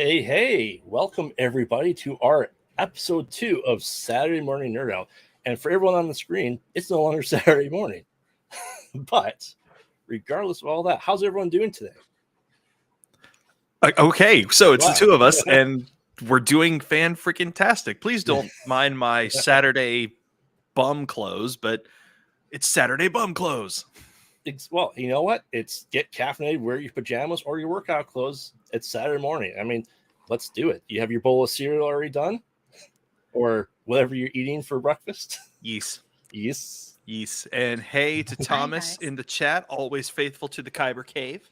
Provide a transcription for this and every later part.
Hey, welcome everybody to our episode 2 of Saturday Morning Nerd Out. And for everyone on the screen, it's no longer Saturday morning. But regardless of all that, how's everyone doing today? Okay, so it's the two of us, and we're doing fan-freaking-tastic. Please don't mind my Saturday bum clothes, but it's Saturday bum clothes. Well, you know what? It's get caffeinated, wear your pajamas or your workout clothes. It's Saturday morning. I mean, let's do it. You have your bowl of cereal already done? Or whatever you're eating for breakfast? Yes. Yes. And hey to Thomas in the chat, always faithful to the Kyber Cave.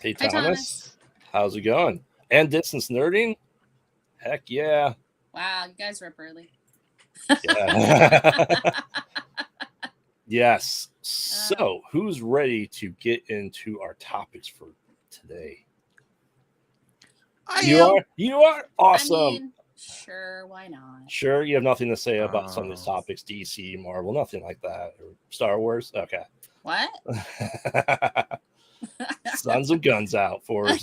Hey, Thomas. How's it going? And distance nerding? Heck yeah. Wow, you guys were up early. Yeah. Yes. So, who's ready to get into our topics for today? You are awesome. I mean, sure, why not? Sure, you have nothing to say about some of these topics, DC, Marvel, nothing like that, or Star Wars. Okay. What? Sons of guns out for us.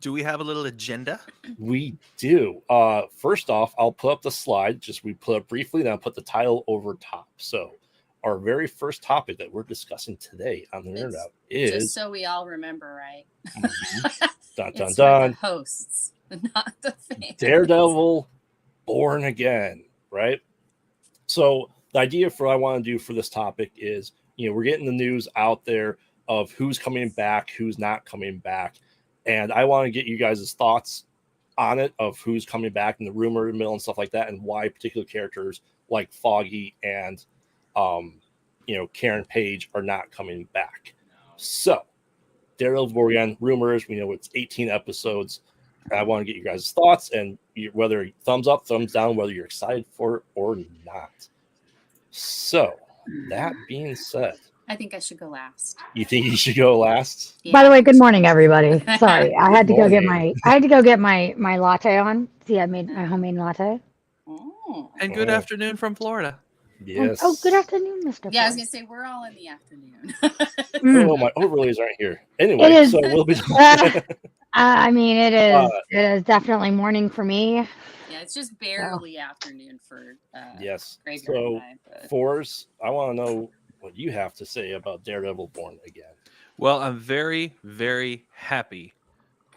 Do we have a little agenda? We do. First off, I'll put up the slide. We put up briefly, then I'll put the title over top. So, our very first topic that we're discussing today on the Nerd Out is just so we all remember, right? Dun dun it's dun. The hosts, not the fans. Daredevil, Born Again, right? So, the idea for what I want to do for this topic is, we're getting the news out there of who's coming back, who's not coming back. And I want to get you guys' thoughts on it, of who's coming back in the rumor mill and stuff like that, and why particular characters like Foggy and, Karen Page are not coming back. So, Daredevil Born Again, rumors, we know it's 18 episodes. I want to get you guys' thoughts and whether thumbs up, thumbs down, whether you're excited for it or not. So, that being said, I think I should go last. You think you should go last? Yeah. By the way, good morning, everybody. Sorry, I had to go get my latte on. See, I made my homemade latte. Oh. And good afternoon from Florida. Yes. Oh, good afternoon, Mr. Yeah, I was gonna say we're all in the afternoon. Oh, my overlays aren't here. Anyway, so we'll be. I mean, it is definitely morning for me. Yeah, it's just barely afternoon for. Yes. So, Fours, I want to know what you have to say about Daredevil Born Again. Well, I'm very, very happy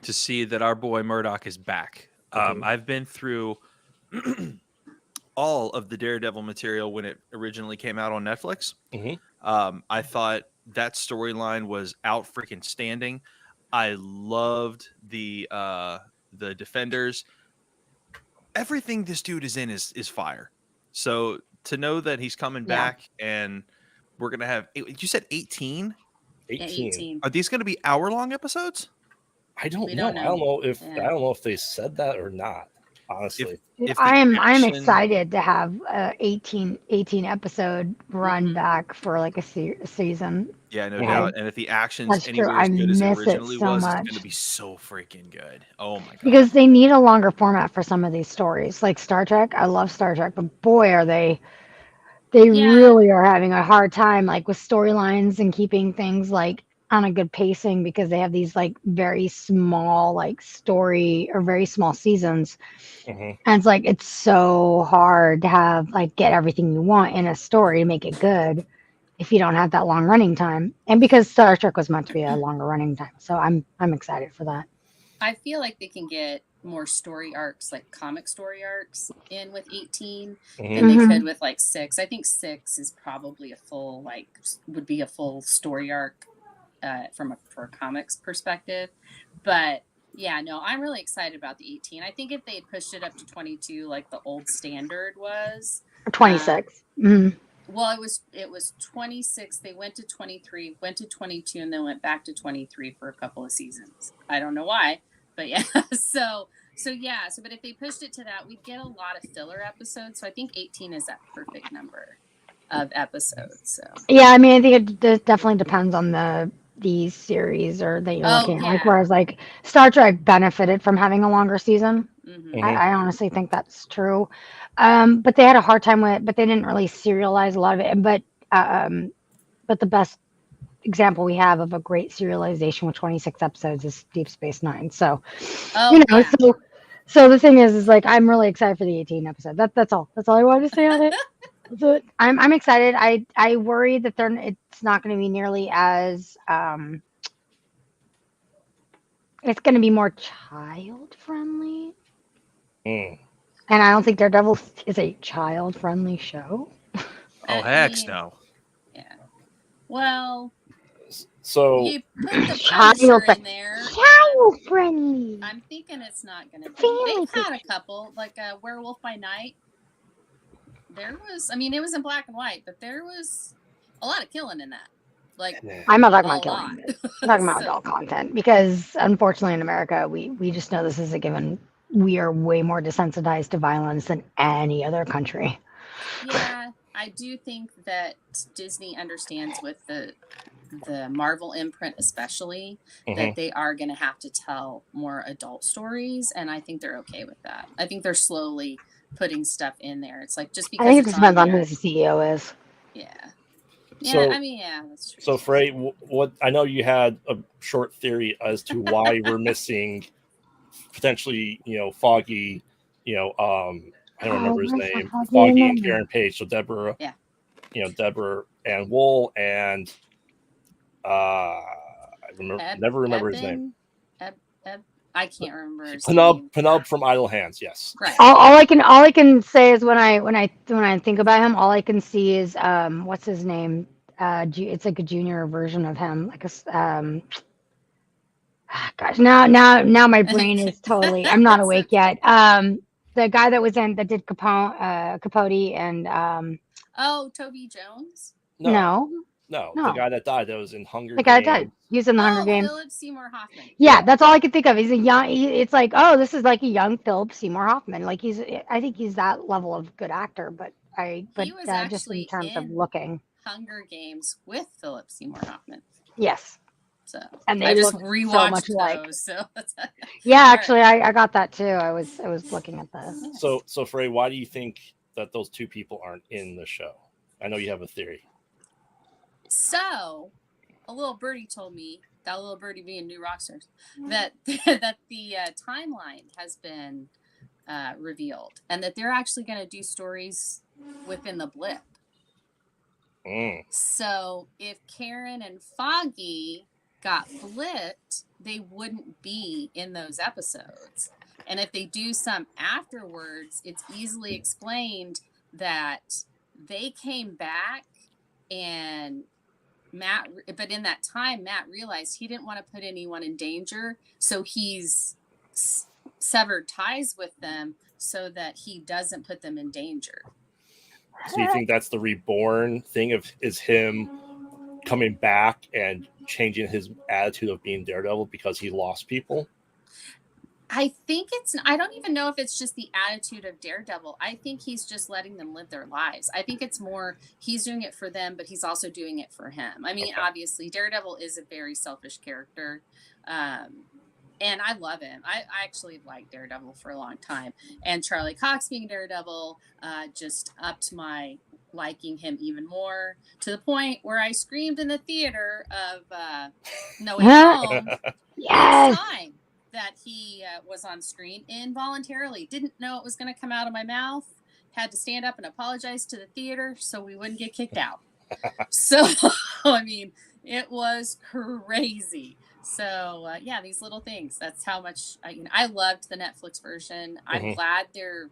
to see that our boy Murdoch is back. I've been through all of the Daredevil material when it originally came out on Netflix. I thought that storyline was out freaking standing. I loved the Defenders. Everything this dude is in is fire. So to know that he's coming back and we're going to have, you said 18? 18. Are these going to be hour-long episodes? I don't know. I don't know if they said that or not, honestly. I'm excited to have 18 episode run back for like a season. Yeah, no doubt. And if the action's anywhere as good as it originally was, it's going to be so freaking good. Oh my god. Because they need a longer format for some of these stories. Like Star Trek, I love Star Trek, but boy, are they really are having a hard time like with storylines and keeping things like on a good pacing, because they have these like very small like story or very small seasons. And it's like it's so hard to have like get everything you want in a story to make it good if you don't have that long running time. And because Star Trek was meant to be a longer running time. So I'm excited for that. I feel like they can get more story arcs, like comic story arcs, in with 18 than they could with like 6. I think 6 is probably would be a full story arc for a comics perspective. But yeah, no, I'm really excited about the 18. I think if they had pushed it up to 22, like the old standard was 26. Well, it was 26. They went to 23, went to 22, and then went back to 23 for a couple of seasons. I don't know why. But yeah, but if they pushed it to that, we'd get a lot of filler episodes. So I think 18 is that perfect number of episodes. So yeah, I mean, I think it definitely depends on the series or that you're looking at. Like, whereas like Star Trek benefited from having a longer season. I honestly think that's true. But they had a hard time with it, but they didn't really serialize a lot of it. But the best example we have of a great serialization with 26 episodes is Deep Space Nine. So, Oh, yeah. so the thing is like I'm really excited for the 18 episode. That's all. That's all I wanted to say on it. So I'm excited. I worry that it's not going to be nearly as it's going to be more child friendly. Mm. And I don't think Daredevil is a child friendly show. Oh, heck no. Yeah. Well, So you put the Child Punisher friendly. in there. Child friendly. I'm thinking it's not going to be. Family They've had a couple, like Werewolf by Night. There was, I mean, it was in black and white, but there was a lot of killing in that. Like, I'm not talking a about killing. lot. I'm talking about So- adult content because unfortunately in America we just know this is a given. We are way more desensitized to violence than any other country. Yeah, I do think that Disney understands with the Marvel imprint especially that they are going to have to tell more adult stories, and I think they're okay with that. I think they're slowly putting stuff in there. It's like just I because think it it's just depends on there, who the CEO is. yeah. So- Yeah, I mean, yeah, that's true. So, Frey, what I know you had a short theory as to why we're missing potentially, Foggy, I don't remember his where's my name, Foggy Foggy in and there? Karen Page. So Deborah, Yeah. Deborah and Wool and I never remember his name. I can't remember his Penub name. from Idle Hands. Yes. Right. All I can say is when I think about him, all I can see is what's his name? It's like a junior version of him, like a gosh, now my brain is totally. I'm not It's awake okay. yet. The guy that did Capote and Oh, Toby Jones. No, no, the guy that died that was in Hunger the guy Games. that died. He was in the Hunger Games. Philip Seymour Hoffman. Yeah, that's all I could think of. He's a young. It's like, oh, this is like a young Philip Seymour Hoffman. Like I think he's that level of good actor. But He was just in actually terms of in looking, Hunger Games with Philip Seymour Hoffman. yes. So And they I just look so rewatched much alike. those. So Yeah, All actually, I got that too. I was looking at the. So Frey, why do you think that those two people aren't in the show? I know you have a theory. So a little birdie told me, that little birdie being New Rockstars, that that the timeline has been revealed, and that they're actually going to do stories within the blip. Mm. So if Karen and Foggy got blipped, they wouldn't be in those episodes. And if they do some afterwards, it's easily explained that they came back and but in that time, Matt realized he didn't want to put anyone in danger. So he's severed ties with them so that he doesn't put them in danger. So you think that's the reborn thing is him coming back and changing his attitude of being Daredevil because he lost people? I think I don't even know if it's just the attitude of Daredevil. I think he's just letting them live their lives. I think it's more he's doing it for them, but he's also doing it for him. I mean, obviously, Daredevil is a very selfish character. And I love him. I actually liked Daredevil for a long time. And Charlie Cox being Daredevil just upped my liking him even more, to the point where I screamed in the theater of No Way Home Yes. each time that he was on screen involuntarily. Didn't know it was going to come out of my mouth. Had to stand up and apologize to the theater so we wouldn't get kicked out. So, I mean, it was crazy. So, yeah, these little things. That's how much I loved the Netflix version. I'm glad they're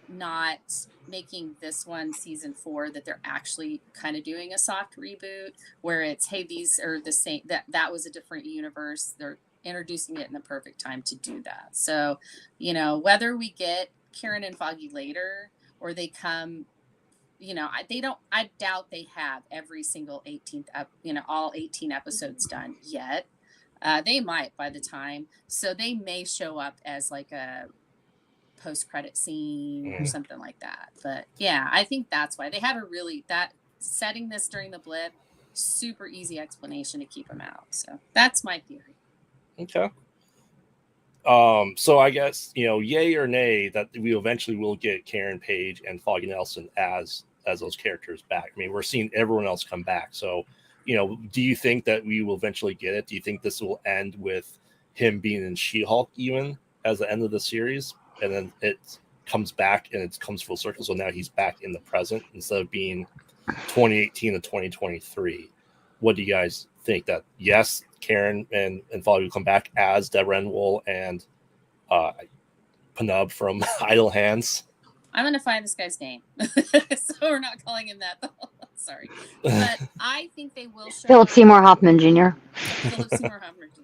not making this one season 4, that they're actually kind of doing a soft reboot where it's, hey, these are the same, that was a different universe. They're introducing it in the perfect time to do that. So, whether we get Karen and Foggy later or they come, I doubt they have every single 18th all 18 episodes done yet. They might by the time, so they may show up as like a post-credit scene or something like that. But yeah, I think that's why they have that setting this during the blip, super easy explanation to keep them out. So that's my theory. Okay. So I guess, yay or nay that we eventually will get Karen Page and Foggy Nelson as those characters back. I mean, we're seeing everyone else come back. So do you think that we will eventually get it? Do you think this will end with him being in She-Hulk even as the end of the series, and then it comes back and it comes full circle? So now he's back in the present instead of being 2018 to 2023. What do you guys think? That yes, Karen and Foggy will come back as Daredevil and Panub from Idle Hands? I'm going to find this guy's name. So we're not calling him that. Sorry. But I think they will show Philip Seymour Hoffman Jr. Philip Seymour Hoffman Jr.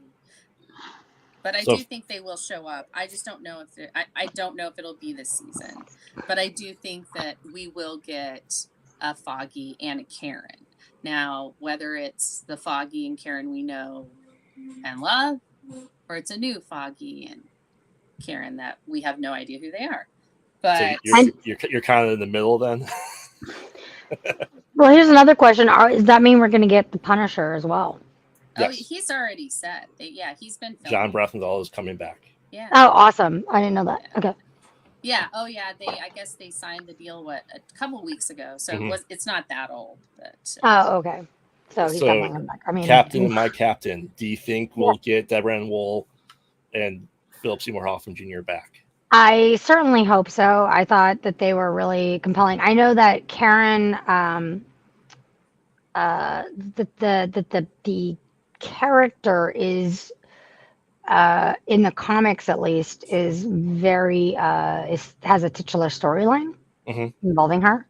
But I do think they will show up. I just don't know if I don't know if it'll be this season. But I do think that we will get a Foggy and a Karen. Now, whether it's the Foggy and Karen we know and love, or it's a new Foggy and Karen that we have no idea who they are. But so you're kind of in the middle then. Well, here's another question: does that mean we're going to get the Punisher as well? Oh, Yes. he's already said. Yeah, he's been filming. John Brethenthal is coming back. Yeah. Oh, awesome! I didn't know that. Okay. Yeah. Oh, yeah. I guess they signed the deal a couple weeks ago, so it's not that old. But Oh, okay. So he's definitely coming back. I mean, Captain and my Captain. Do you think we'll get Deborah Wool and Philip Seymour Hoffman Jr. back? I certainly hope so. I thought that they were really compelling. I know that Karen, the character is, in the comics at least, is very has a titular storyline involving her.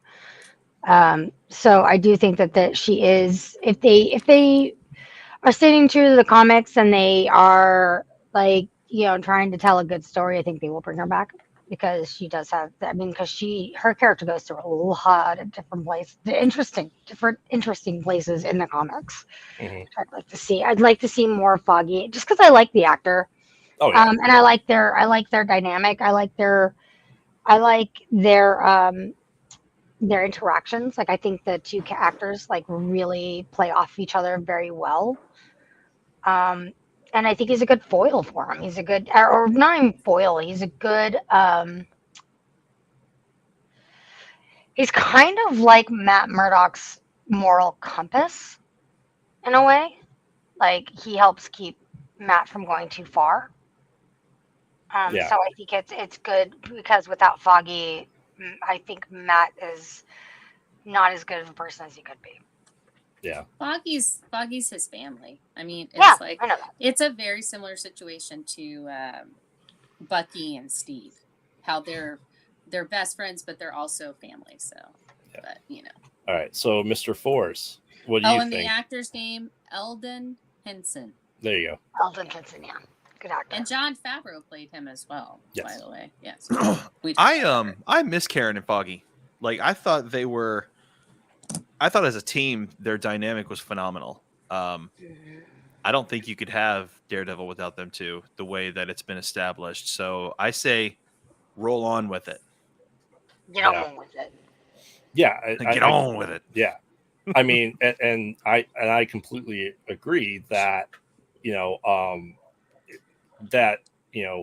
So I do think that she is, if they are sticking true to the comics and they are like, trying to tell a good story, I think they will bring her back, because she does have, because her character goes through a lot of different places, interesting places in the comics. I'd like to see more Foggy, just because I like the actor. Oh, yeah. And I like their dynamic. I like their interactions. Like, I think the two actors like really play off each other very well. And I think he's a good foil for him. He's a good, or not even foil. He's a good. He's kind of like Matt Murdock's moral compass, in a way. Like, he helps keep Matt from going too far. So I think it's good, because without Foggy, I think Matt is not as good of a person as he could be. Yeah. Foggy's his family. I mean, it's I know that. It's a very similar situation to Bucky and Steve. How they're best friends, but they're also family. So, but All right. So, Mr. Force, what do you think? And the actor's name, Eldon Henson. There you go. Eldon Henson, yeah. Good actor. And Jon Favreau played him as well, by the way. Yes. I miss Karen and Foggy. Like, I thought as a team, their dynamic was phenomenal. I don't think you could have Daredevil without them too, the way that it's been established. So I say roll on with it. Get on with it. Yeah. Get on with it. Yeah. I mean, and I completely agree that,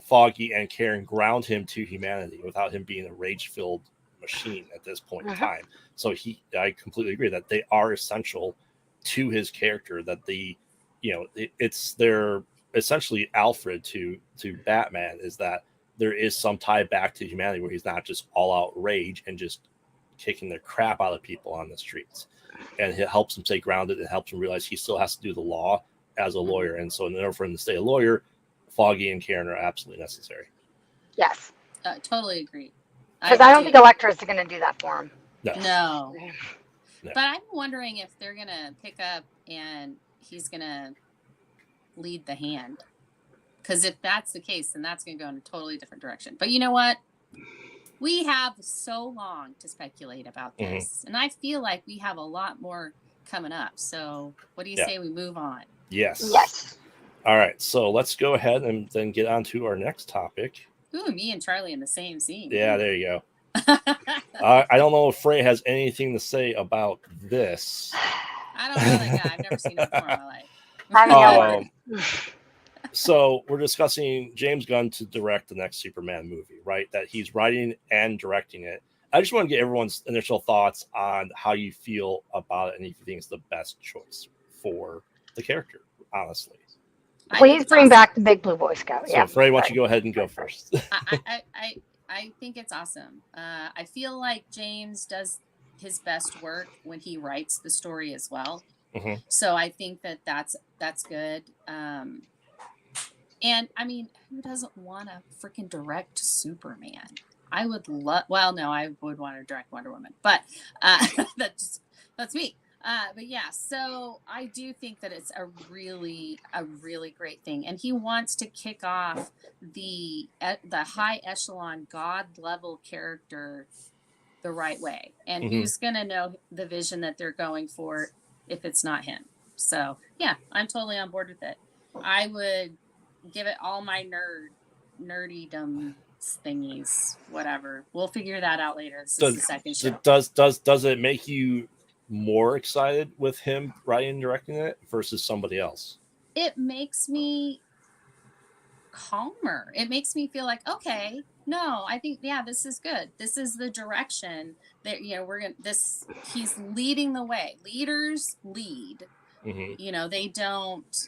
Foggy and Karen ground him to humanity without him being a rage-filled machine at this point in time. So I completely agree that they are essential to his character, that they're essentially Alfred to Batman, is that there is some tie back to humanity where he's not just all out rage and just kicking the crap out of people on the streets. And it helps him stay grounded and helps him realize he still has to do the law as a lawyer. And so in order for him to stay a lawyer, Foggy and Karen are absolutely necessary. Yes. Totally agree. Because I don't think Elektra is going to do that for him. No. But I'm wondering if they're going to pick up and he's going to lead the hand. Because if that's the case, then that's going to go in a totally different direction. But you know what? We have so long to speculate about this. And I feel like we have a lot more coming up. So what do you say we move on? Yes. All right. So let's go ahead and then get on to our next topic. Ooh, me and Charlie in the same scene. Yeah, there you go. I don't know if Frey has anything to say about this. I don't know that guy. I've never seen him before in my life. So we're discussing James Gunn to direct the next Superman movie, right? That he's writing and directing it. I just want to get everyone's initial thoughts on how you feel about it and if you think it's the best choice for the character, honestly. Please bring back the Big Blue Boy Scout. So, Frey, why don't you go ahead and go first? I think it's awesome. I feel like James does his best work when he writes the story as well. Mm-hmm. So I think that's good. And I mean, who doesn't want to freaking direct Superman? I would love. Well, no, I would want to direct Wonder Woman, but that's me. But yeah, so I do think that it's a really great thing, and he wants to kick off the high echelon god level character the right way. And who's gonna know the vision that they're going for if it's not him? So yeah, I'm totally on board with it. I would give it all my nerdydom thingies, whatever. We'll figure that out later. This is the second show. Does it make you more excited with him writing and directing it versus somebody else? It makes me calmer. It makes me feel like, okay, no, I think, yeah, this is good. This is the direction that, we're going to, he's leading the way. Leaders lead. Mm-hmm. They don't,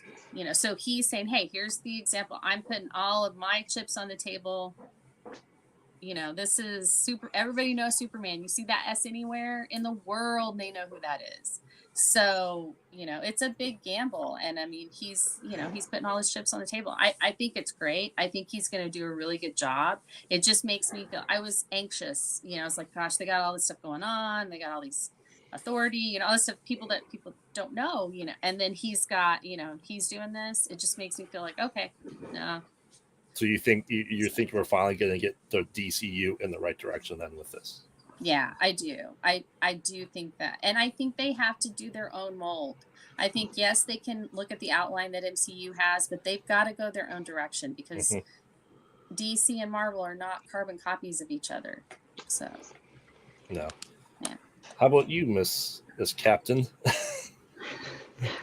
so he's saying, hey, here's the example. I'm putting all of my chips on the table. This is everybody knows Superman. You see that S anywhere in the world, they know who that is. So, it's a big gamble. And I mean, he's putting all his chips on the table. I think it's great. I think he's going to do a really good job. It just makes me feel, I was anxious. I was like, gosh, they got all this stuff going on. They got all these authority, all this stuff, people don't know, and then he's got, he's doing this. It just makes me feel like, okay, no. So you think we're finally going to get the DCU in the right direction then with this? Yeah, I do. I do think that. And I think they have to do their own mold. I think, yes, they can look at the outline that MCU has, but they've got to go their own direction because DC and Marvel are not carbon copies of each other. So. No. Yeah. How about you, Miss Captain?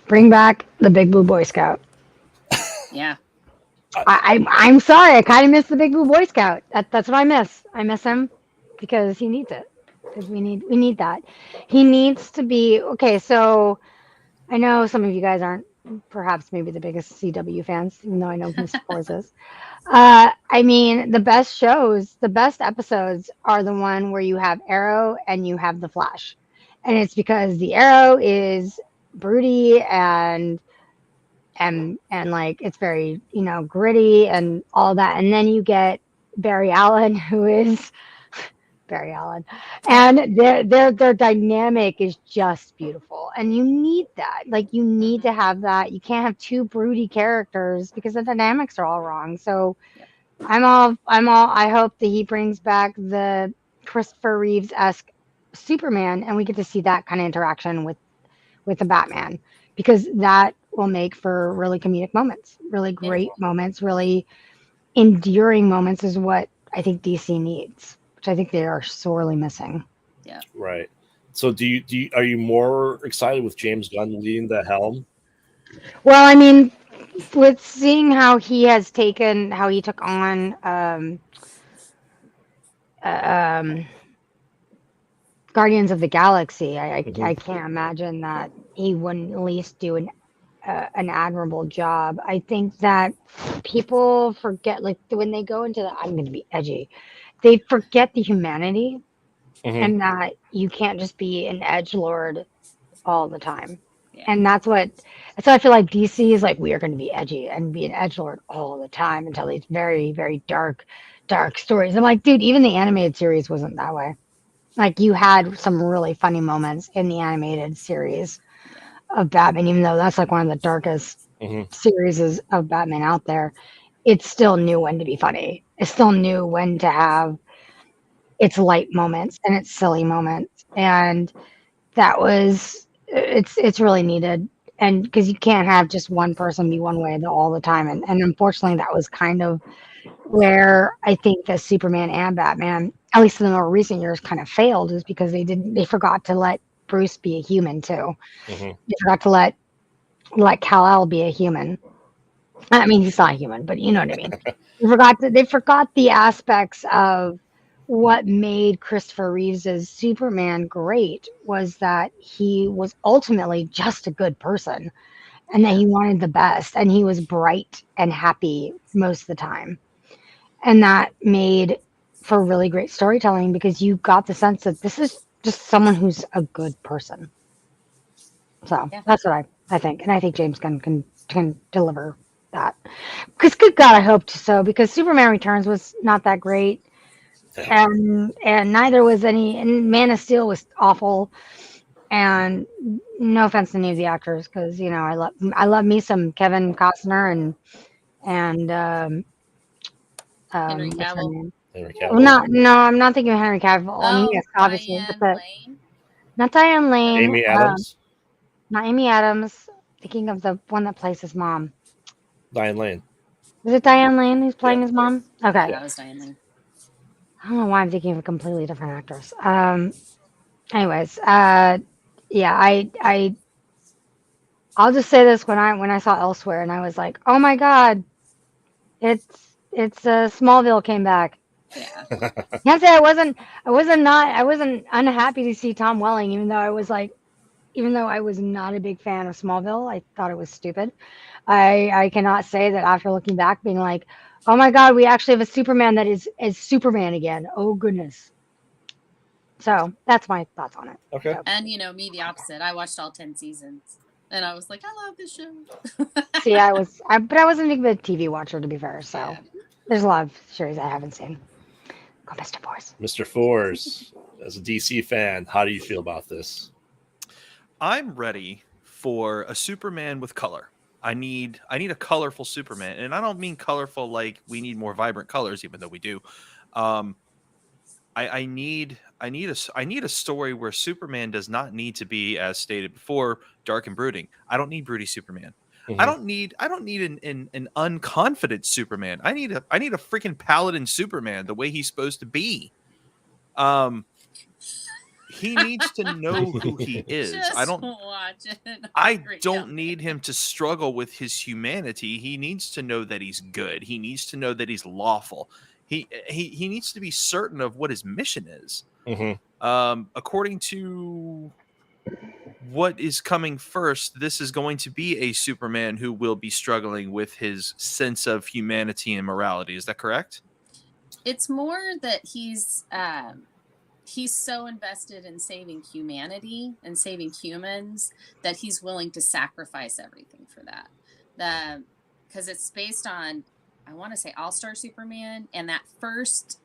Bring back the Big Blue Boy Scout. Yeah. I'm sorry. I kind of miss the Big Blue Boy Scout. That's what I miss. I miss him because he needs it. Because we need that. He needs to be okay. So I know some of you guys aren't perhaps maybe the biggest CW fans, even though I know Mr. Force is. I mean, the best shows, the best episodes are the one where you have Arrow and you have the Flash, and it's because the Arrow is broody and like it's very gritty and all that, and then you get Barry Allen, who is Barry Allen, and their dynamic is just beautiful, and you need that. Like you need to have that. You can't have two broody characters because the dynamics are all wrong. So I'm all. I hope that he brings back the Christopher Reeves-esque Superman, and we get to see that kind of interaction with the Batman, because that will make for really comedic moments, really great moments, really endearing moments is what I think DC needs, which I think they are sorely missing. Yeah. Right. So are you more excited with James Gunn leading the helm? Well, I mean, with seeing how he took on Guardians of the Galaxy, I can't imagine that he wouldn't at least do an admirable job. I think that people forget, like when they go into I'm going to be edgy, they forget the humanity and that you can't just be an edgelord all the time. Yeah. And that's what I feel like DC is like, we are going to be edgy and be an edgelord all the time and tell these very, very dark stories. I'm like, dude, even the animated series wasn't that way. Like you had some really funny moments in the animated series of Batman, even though that's like one of the darkest series of Batman out there. It still knew when to be funny. It still knew when to have its light moments and its silly moments. And that was, it's really needed. And because you can't have just one person be one way all the time. And unfortunately, that was kind of where I think that Superman and Batman, at least in the more recent years, kind of failed, is because they forgot to let Bruce be a human too. They forgot to let Kal-El be a human. I mean, he's not a human, but you know what I mean. They forgot the aspects of what made Christopher Reeves's Superman great was that he was ultimately just a good person, and that he wanted the best, and he was bright and happy most of the time. And that made for really great storytelling because you got the sense that this is just someone who's a good person. So that's what I think. And I think James Gunn can deliver that. Because good God, I hoped so, because Superman Returns was not that great. And neither was and Man of Steel was awful. And no offense to any of the actors, because I love me some Kevin Costner and Henry what's her Cavill. name? Henry Well, Cavill. no, I'm not thinking of Henry Cavill. I mean, yes, obviously, Diane but Lane. not Diane Lane. Amy Adams. Not Amy Adams. Thinking of the one that plays his mom. Diane Lane. Is it Diane Lane who's playing his mom? Okay. Yeah, that was Diane Lane. I don't know why I'm thinking of a completely different actress. Anyways, yeah, I'll just say this: when I saw Elsewhere, and I was like, oh my God, it's Smallville came back. Yeah. Can't say I wasn't unhappy to see Tom Welling, even though I was not a big fan of Smallville. I thought it was stupid. I cannot say that after looking back, being like, oh my God, we actually have a Superman that is Superman again. Oh goodness. So that's my thoughts on it. Okay. So. And me, the opposite. I watched all 10 seasons, and I was like, I love this show. See, but I wasn't a big TV watcher, to be fair. So there's a lot of series I haven't seen. Go, Mr. Force. Mr. Force, as a DC fan, how do you feel about this? I'm ready for a Superman with color. I need a colorful Superman, and I don't mean colorful like we need more vibrant colors, even though we do. I need a story where Superman does not need to be, as stated before, dark and brooding. I don't need broody Superman. Mm-hmm. I don't need an unconfident Superman. I need a freaking paladin Superman the way he's supposed to be. He needs to know who he is. Watch it. I don't need him to struggle with his humanity. He needs to know that he's good. He needs to know that he's lawful. He needs to be certain of what his mission is. Mm-hmm. According to what is coming first, this is going to be a Superman who will be struggling with his sense of humanity and morality. Is that correct? It's more that he's so invested in saving humanity and saving humans that he's willing to sacrifice everything for that. Because it's based on, I want to say, All-Star Superman, and that first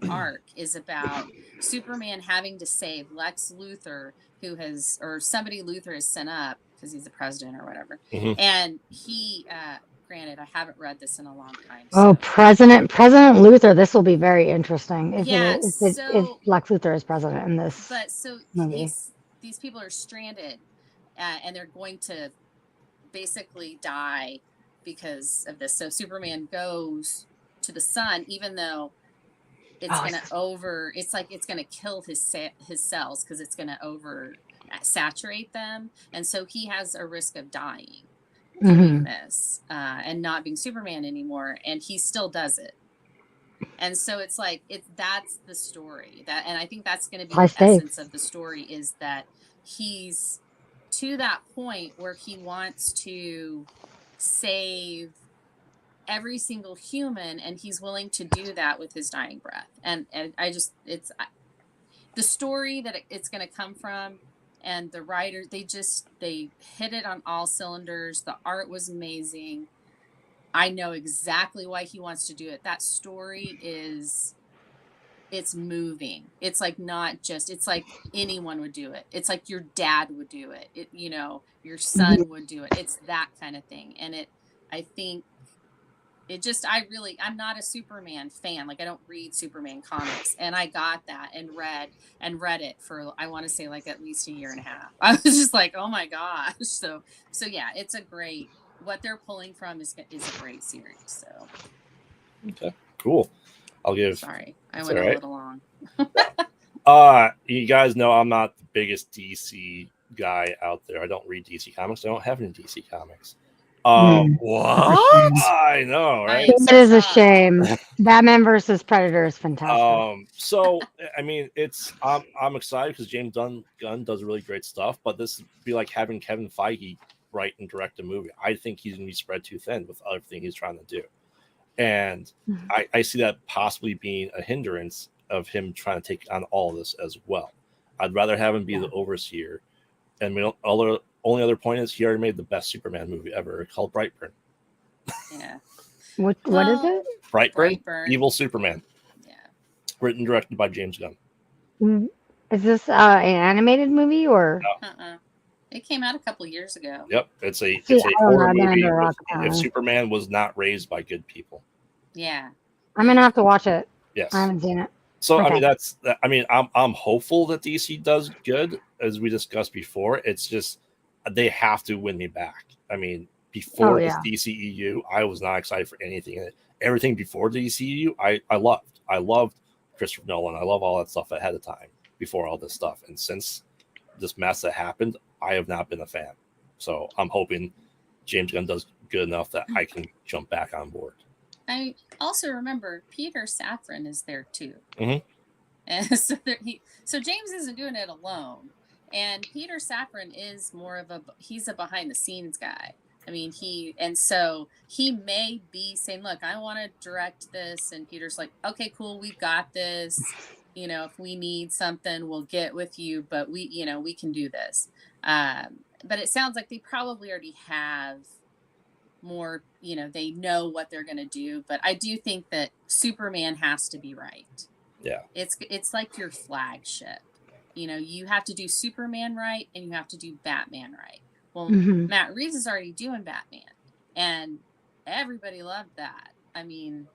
arc is about Superman having to save Lex Luthor, or somebody Luthor has sent up because he's the president or whatever. Mm-hmm. And he, granted, I haven't read this in a long time. Oh, President Luthor, this will be very interesting if Lex Luthor is president in this. But so movie. these people are stranded, and they're going to basically die because of this. So Superman goes to the sun, even though it's going to kill his cells because it's going to over saturate them, and so he has a risk of dying doing this and not being Superman anymore, and he still does it. And so it's like that's the story, and I think that's going to be the essence of the story, is that he's to that point where he wants to save every single human, and he's willing to do that with his dying breath. And it's the story that it's going to come from, and the writer, they hit it on all cylinders. The art was amazing. I know exactly why he wants to do it. That story it's moving. It's like it's like anyone would do it. It's like your dad would do it. Your son would do it. It's that kind of thing. And I think I'm not a Superman fan. Like, I don't read Superman comics, and I got that and read it for, I want to say, like at least a year and a half. I was just like, oh my gosh. So yeah, it's what they're pulling from is a great series. So okay, cool. Sorry, I went a little long. You guys know I'm not the biggest DC guy out there. I don't read DC comics. I don't have any DC comics. What? I know, right? I am It is a shocked. shame. Batman versus Predator is fantastic. So I mean, I'm excited because James Gunn does really great stuff, but this would be like having Kevin Feige write and direct a movie. I think he's gonna be spread too thin with everything he's trying to do, and I see that possibly being a hindrance of him trying to take on all this as well. I'd rather have him be the overseer. And only other point is he already made the best Superman movie ever called Brightburn. Yeah. What is it? Brightburn, Evil Superman. Yeah. Written and directed by James Gunn. Is this an animated movie or? Uh-uh. It came out a couple years ago. Yep, it's a See, horror I've been movie under a rock if Superman was not raised by good people. Yeah. I'm gonna have to watch it. Yes. I haven't seen it. So Okay. I mean I'm hopeful that DC does good, as we discussed before. It's just they have to win me back. I mean, before this DCEU, I was not excited for anything in it. Everything before the DCEU, I loved. I loved Christopher Nolan. I love all that stuff ahead of time before all this stuff. And since this mess that happened, I have not been a fan. So I'm hoping James Gunn does good enough that I can jump back on board. I also remember Peter Safran is there too. Mm-hmm. And so James isn't doing it alone. And Peter Safran is he's a behind the scenes guy. I mean, he may be saying, look, I want to direct this. And Peter's like, okay, cool. We've got this. You know, if we need something, we'll get with you, but we can do this. But it sounds like they probably already have more, they know what they're going to do. But I do think that Superman has to be right. Yeah. It's like your flagship. You have to do Superman right and you have to do Batman right. Well, Matt Reeves is already doing Batman and everybody loved that. I mean,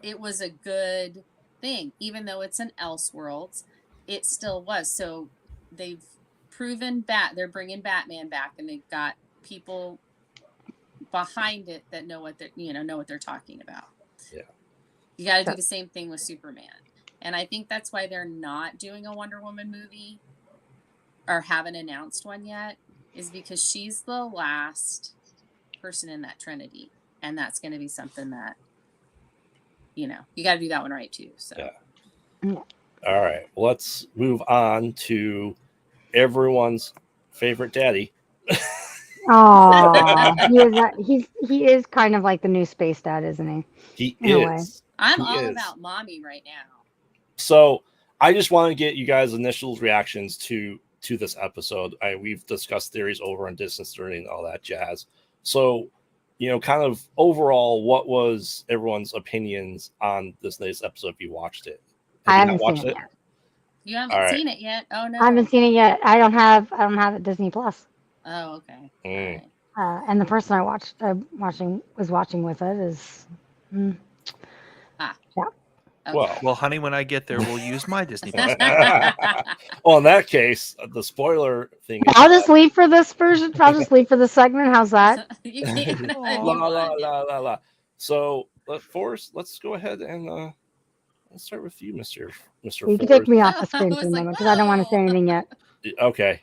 It was a good thing. Even though it's an Elseworlds, it still was. So they've proven they're bringing Batman back and they've got people behind it that know what they're talking about. Yeah. You got to do the same thing with Superman. And I think that's why they're not doing a Wonder Woman movie or haven't announced one yet, is because she's the last person in that Trinity. And that's going to be something that, you got to do that one right too. So, yeah. All right. Well, let's move on to everyone's favorite daddy. Oh, he is kind of like the new space dad, isn't he? He is. I'm all about mommy right now. So I just want to get you guys' initial reactions to this episode. We've discussed theories over on Distance Learning and all that jazz. So, kind of overall, what was everyone's opinions on this latest episode if you watched it? I haven't seen it yet. You haven't seen it yet? Oh no. I haven't seen it yet. I don't have it Disney Plus. Oh, okay. Right. And the person I was watching with it is yeah. Okay. Well, honey, when I get there, we'll use my Disney Plus. Well, in that case, the spoiler thing. I'll just leave for this version. I'll just leave for the segment. How's that? So, Forrest, let's go ahead and let's start with you, Mr. You can take me off the screen for a moment because I don't want to say anything yet. Okay.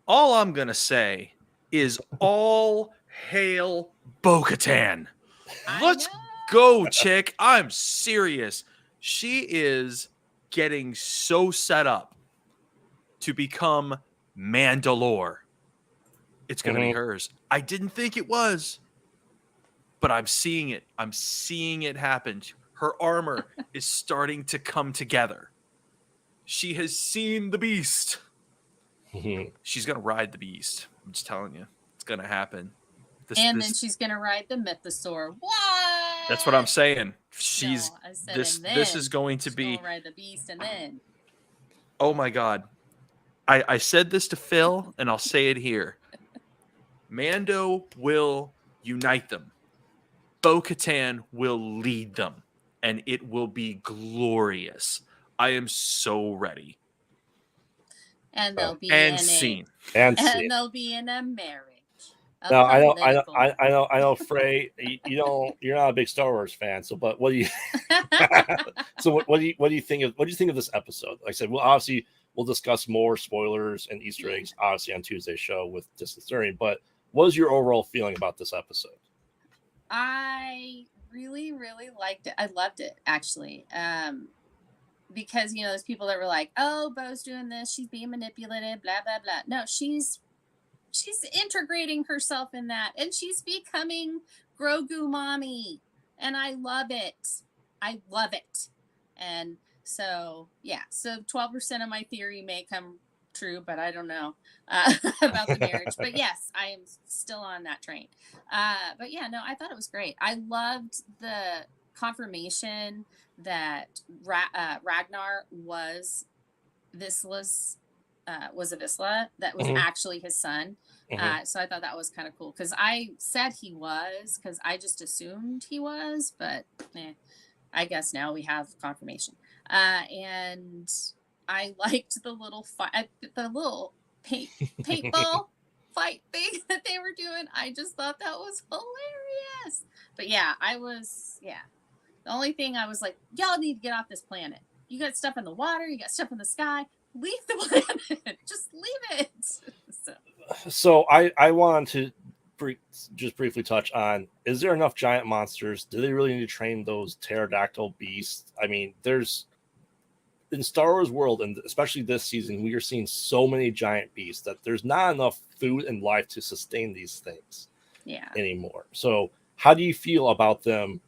All I'm gonna say is all hail Bo-Katan. Let's go, chick. I'm serious. She is getting so set up to become Mandalore. It's going to be hers. I didn't think it was, but I'm seeing it. I'm seeing it happen. Her armor is starting to come together. She has seen the beast. She's going to ride the beast. I'm just telling you. It's going to happen. Then she's gonna ride the mythosaur. What? That's what I'm saying. She's no, this is going to be ride the beast, and then. Oh my God! I said this to Phil, and I'll say it here. Mando will unite them. Bo-Katan will lead them, and it will be glorious. I am so ready. And they'll be they'll be in a marriage. No, I know, Frey. You're not a big Star Wars fan, so but what do you? So what do you think of this episode? Like I said, we'll discuss more spoilers and Easter eggs obviously on Tuesday's show with Distance Learning. But What was your overall feeling about this episode? I really, really liked it. I loved it, actually. Because, you know, there's people that were like, oh, Bo's doing this. She's being manipulative, blah, blah, blah. No, she's integrating herself in that. And she's becoming Grogu mommy. And I love it. I love it. And so, yeah. So 12% of my theory may come true, but I don't know about the marriage. But yes, I am still on that train. But yeah, no, I thought it was great. I loved the confirmation that Ragnar was Visla's was a Visla that was actually his son. So I thought that was kind of cool because I said he was because I just assumed he was, but I guess now we have confirmation. And I liked the little paintball fight thing that they were doing. I just thought that was hilarious. But yeah, the only thing I was like, y'all need to get off this planet. You got stuff in the water, you got stuff in the sky. Leave the planet. Just leave it. So I wanted to just briefly touch on, is there enough giant monsters? Do they really need to train those pterodactyl beasts? I mean, there's in Star Wars world, and especially this season, we are seeing so many giant beasts that there's not enough food and life to sustain these things anymore. So how do you feel about them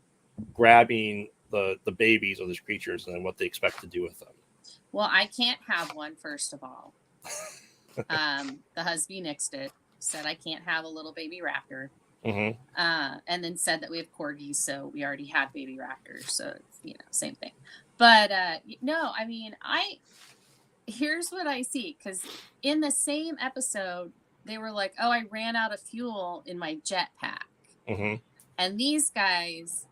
grabbing the babies or these creatures and what they expect to do with them? Well, I can't have one, first of all. The husband nixed it, said I can't have a little baby raptor. And then said that we have corgis, so we already have baby raptors, so it's, you know, same thing. But no, I mean, here's what I see, because in the same episode they were like, oh, I ran out of fuel in my jetpack. And these guys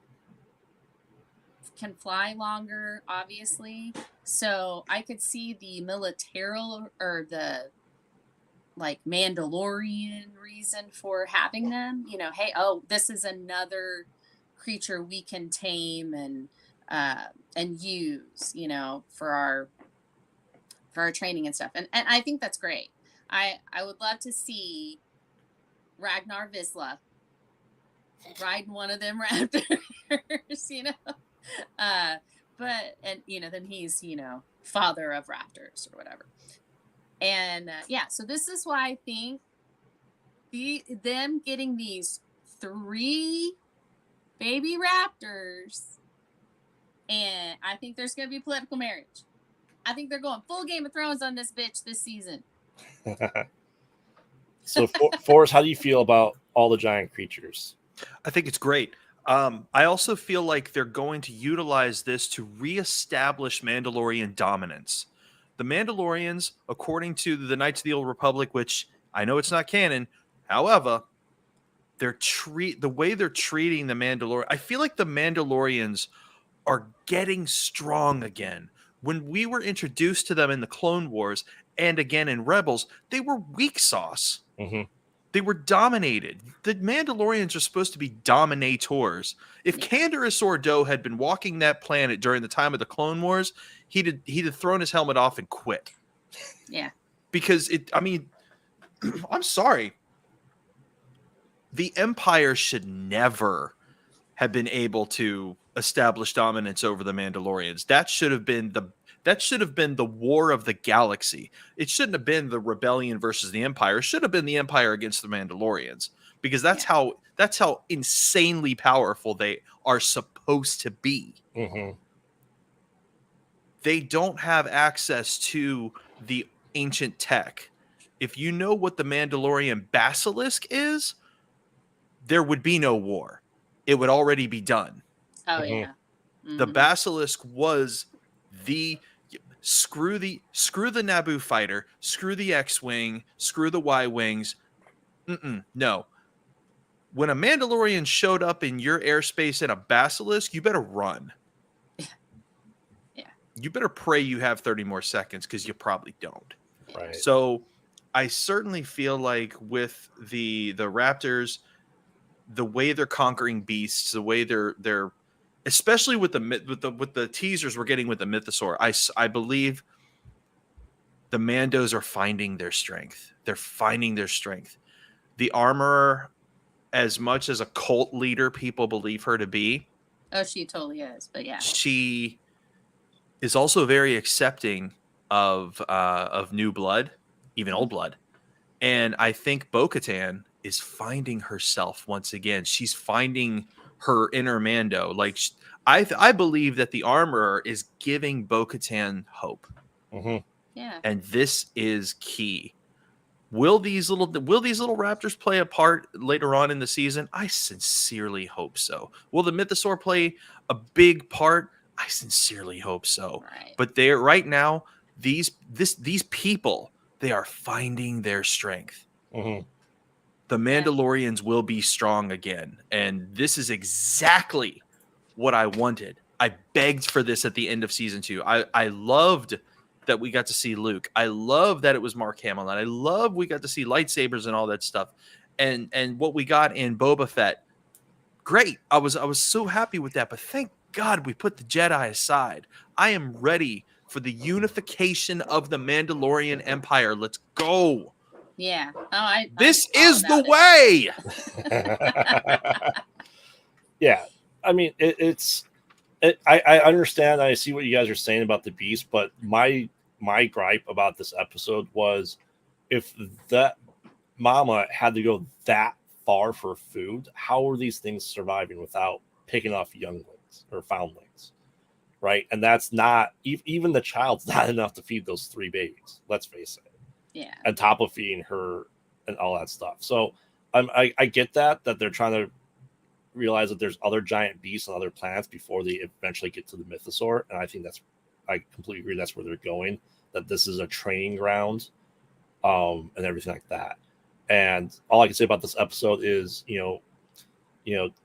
can fly longer, obviously, so I could see the military or the like Mandalorian reason for having them. You know, hey, oh, this is another creature we can tame and use, you know, for our training and stuff. And I think that's great. I would love to see Ragnar Visla riding one of them raptors, you know. But and you know, then he's, you know, father of raptors or whatever. And yeah, so this is why I think them getting these 3 baby raptors, and I think there's going to be political marriage. I think they're going full Game of Thrones on this bitch this season. So, Forrest, how do you feel about all the giant creatures? I think it's great. I also feel like they're going to utilize this to reestablish Mandalorian dominance. The Mandalorians, according to the Knights of the Old Republic, which I know it's not canon, however, the way they're treating the Mandalorian, I feel like the Mandalorians are getting strong again. When we were introduced to them in the Clone Wars and again in Rebels, they were weak sauce. They were dominated. The Mandalorians are supposed to be dominators. If Canderous Ordo had been walking that planet during the time of the Clone Wars, he'd have thrown his helmet off and quit. Yeah. Because I'm sorry. The Empire should never have been able to establish dominance over the Mandalorians. That should have been the war of the galaxy. It shouldn't have been the rebellion versus the Empire. It should have been the Empire against the Mandalorians, because that's how insanely powerful they are supposed to be. They don't have access to the ancient tech. If you know what the Mandalorian basilisk is, there would be no war. It would already be done. Oh yeah. The basilisk was the screw the Naboo fighter, screw the X-wing, screw the Y-wings. No. When a Mandalorian showed up in your airspace in a basilisk, you better run. Yeah. You better pray you have 30 more seconds, because you probably don't. Right. So I certainly feel like with the Raptors, the way they're conquering beasts, the way they're especially with the teasers we're getting with the Mythosaur, I believe the Mandos are finding their strength. They're finding their strength. the Armorer, as much as a cult leader people believe her to be, Oh, she totally is. But yeah, she is also very accepting of new blood, even old blood. And I think Bo-Katan is finding herself once again. She's finding her inner Mando. Like I believe that the Armorer is giving Bo-Katan hope. yeah. And this is key. Will these little raptors play a part later on in the season? I sincerely hope so. Will the Mythosaur play a big part? I sincerely hope so. Right. But they're right now, these people, they are finding their strength. The Mandalorians will be strong again. And this is exactly what I wanted. I begged for this at the end of season 2. I loved that we got to see Luke. I love that it was Mark Hamill. And I love we got to see lightsabers and all that stuff. And what we got in Boba Fett, great. I was so happy with that. But thank God we put the Jedi aside. I am ready for the unification of the Mandalorian Empire. Let's go. Yeah. This is the way. Yeah. I mean, I understand. I see what you guys are saying about the Beast, but my gripe about this episode was if that mama had to go that far for food, how are these things surviving without picking off younglings or foundlings? Right. And that's not even the child's not enough to feed those 3 babies. Let's face it. Yeah. On top of feeding her and all that stuff. So I get that they're trying to realize that there's other giant beasts on other planets before they eventually get to the Mythosaur. And I think I completely agree. That's where they're going, that this is a training ground and everything like that. And all I can say about this episode is,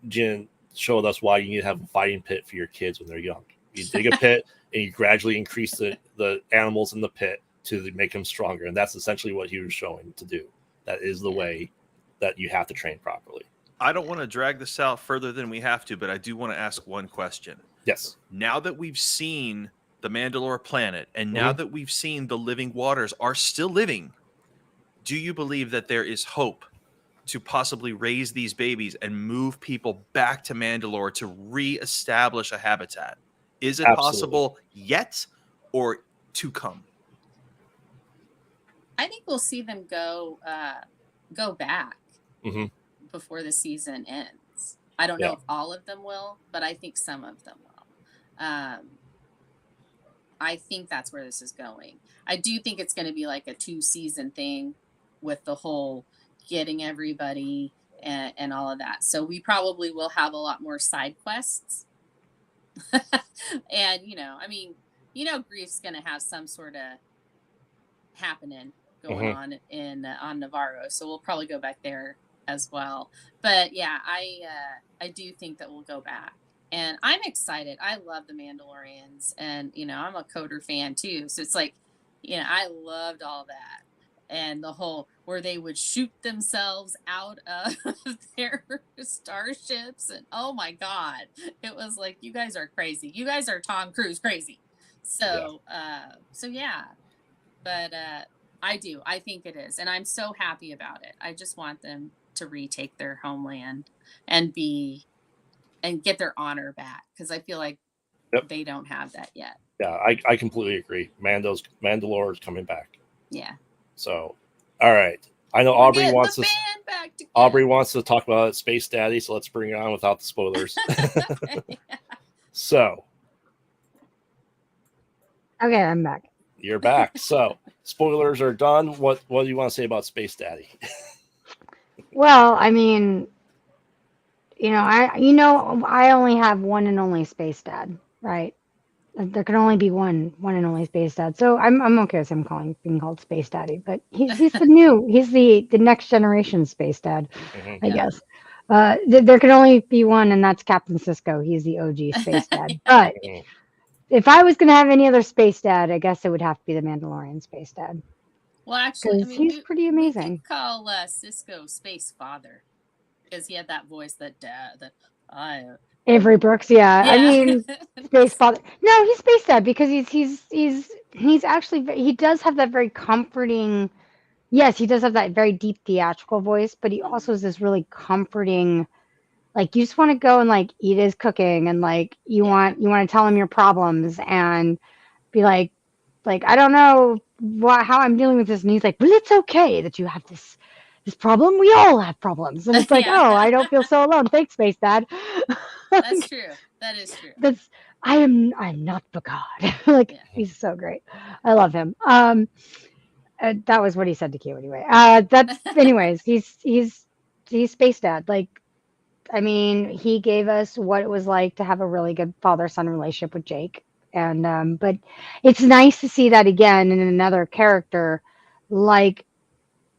Jin showed us why you need to have a fighting pit for your kids when they're young. You dig a pit and you gradually increase the animals in the pit to make them stronger. And that's essentially what he was showing to do. That is the way that you have to train properly. I don't want to drag this out further than we have to, but I do want to ask one question. Yes. Now that we've seen the Mandalore planet, and now that we've seen the living waters are still living, do you believe that there is hope to possibly raise these babies and move people back to Mandalore to reestablish a habitat? Is it possible yet or to come? I think we'll see them go back before the season ends. I don't know if all of them will, but I think some of them will. I think that's where this is going. I do think it's going to be like a 2-season thing with the whole getting everybody and all of that. So we probably will have a lot more side quests. And, Grief's going to have some sort of happening going on on Navarro. So we'll probably go back there as well. But yeah, I do think that we'll go back. And I'm excited. I love the Mandalorians. And, I'm a Coder fan too. So it's like, I loved all that. And the whole where they would shoot themselves out of their starships. And oh my God, it was like, you guys are crazy. You guys are Tom Cruise crazy. So, yeah. But I think it is. And I'm so happy about it. I just want them to retake their homeland and get their honor back. Because I feel like they don't have that yet. Yeah, I completely agree. Mandalore is coming back. Yeah. So, all right. I know Aubrey wants to talk about Space Daddy, so let's bring it on without the spoilers. So. Okay, I'm back. You're back. So, spoilers are done. What do you want to say about Space Daddy? Well, I mean, I only have one and only Space Dad, right? There can only be one and only Space Dad. So I'm okay with him being called Space Daddy, but he's the next generation Space Dad, I guess. There can only be one, and that's Captain Sisko. He's the OG Space Dad. But if I was going to have any other Space Dad, I guess it would have to be the Mandalorian Space Dad. Well, actually, he's pretty amazing. We could call Sisko Space Father because he had that voice that Avery Brooks, yeah. I mean, Space Father. No, he's Space Dad because he's actually, he does have that very comforting Yes, he does have that very deep theatrical voice, but he also has this really comforting, like you just want to go and like eat his cooking, and like you want to tell him your problems and be like I don't know how I'm dealing with this, and he's like, well, it's okay that you have this problem. We all have problems, and it's like, oh, I don't feel so alone. Thanks, Space Dad. That's true. That is true. I'm not the god. Like he's so great. I love him. That was what he said to Q anyway. Anyways, he's Space Dad. Like, I mean, he gave us what it was like to have a really good father-son relationship with Jake. And but it's nice to see that again in another character, like,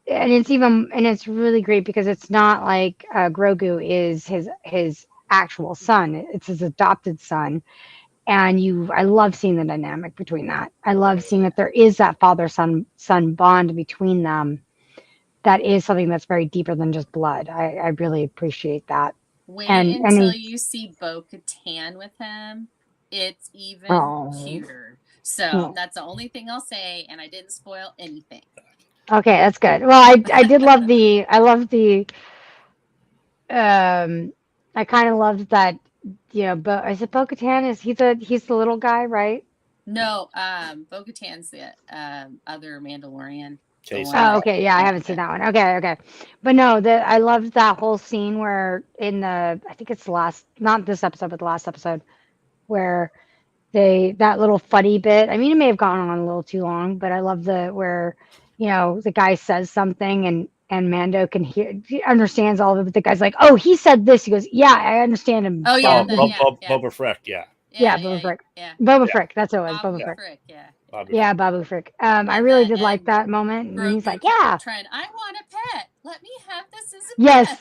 and it's really great because it's not like Grogu is his actual son; it's his adopted son, and I love seeing the dynamic between that. I love seeing that there is that father-son bond between them. That is something that's very deeper than just blood. I really appreciate that. Wait And until you see Bo-Katan with him. It's even cuter. So that's the only thing I'll say, and I didn't spoil anything. Okay, that's good. Well, I did love I kind of loved that, is it Bo-Katan? He's the little guy, right? No, Bo-Katan's the other Mandalorian. Oh, okay, yeah, I haven't seen that one. Okay. But no, I loved that whole scene where I think it's not this episode, but the last episode, where that little funny bit. I mean, it may have gone on a little too long, but I love where the guy says something and Mando he understands all of it, but the guy's like, oh, he said this. He goes, yeah, I understand him. Oh yeah, Boba Frick, Boba Frick. Boba Frick, that's what it was. Boba Frick. Yeah, Babu Frick. I really did like that moment. And he's like, yeah. I want a pet. Let me have this as a pet.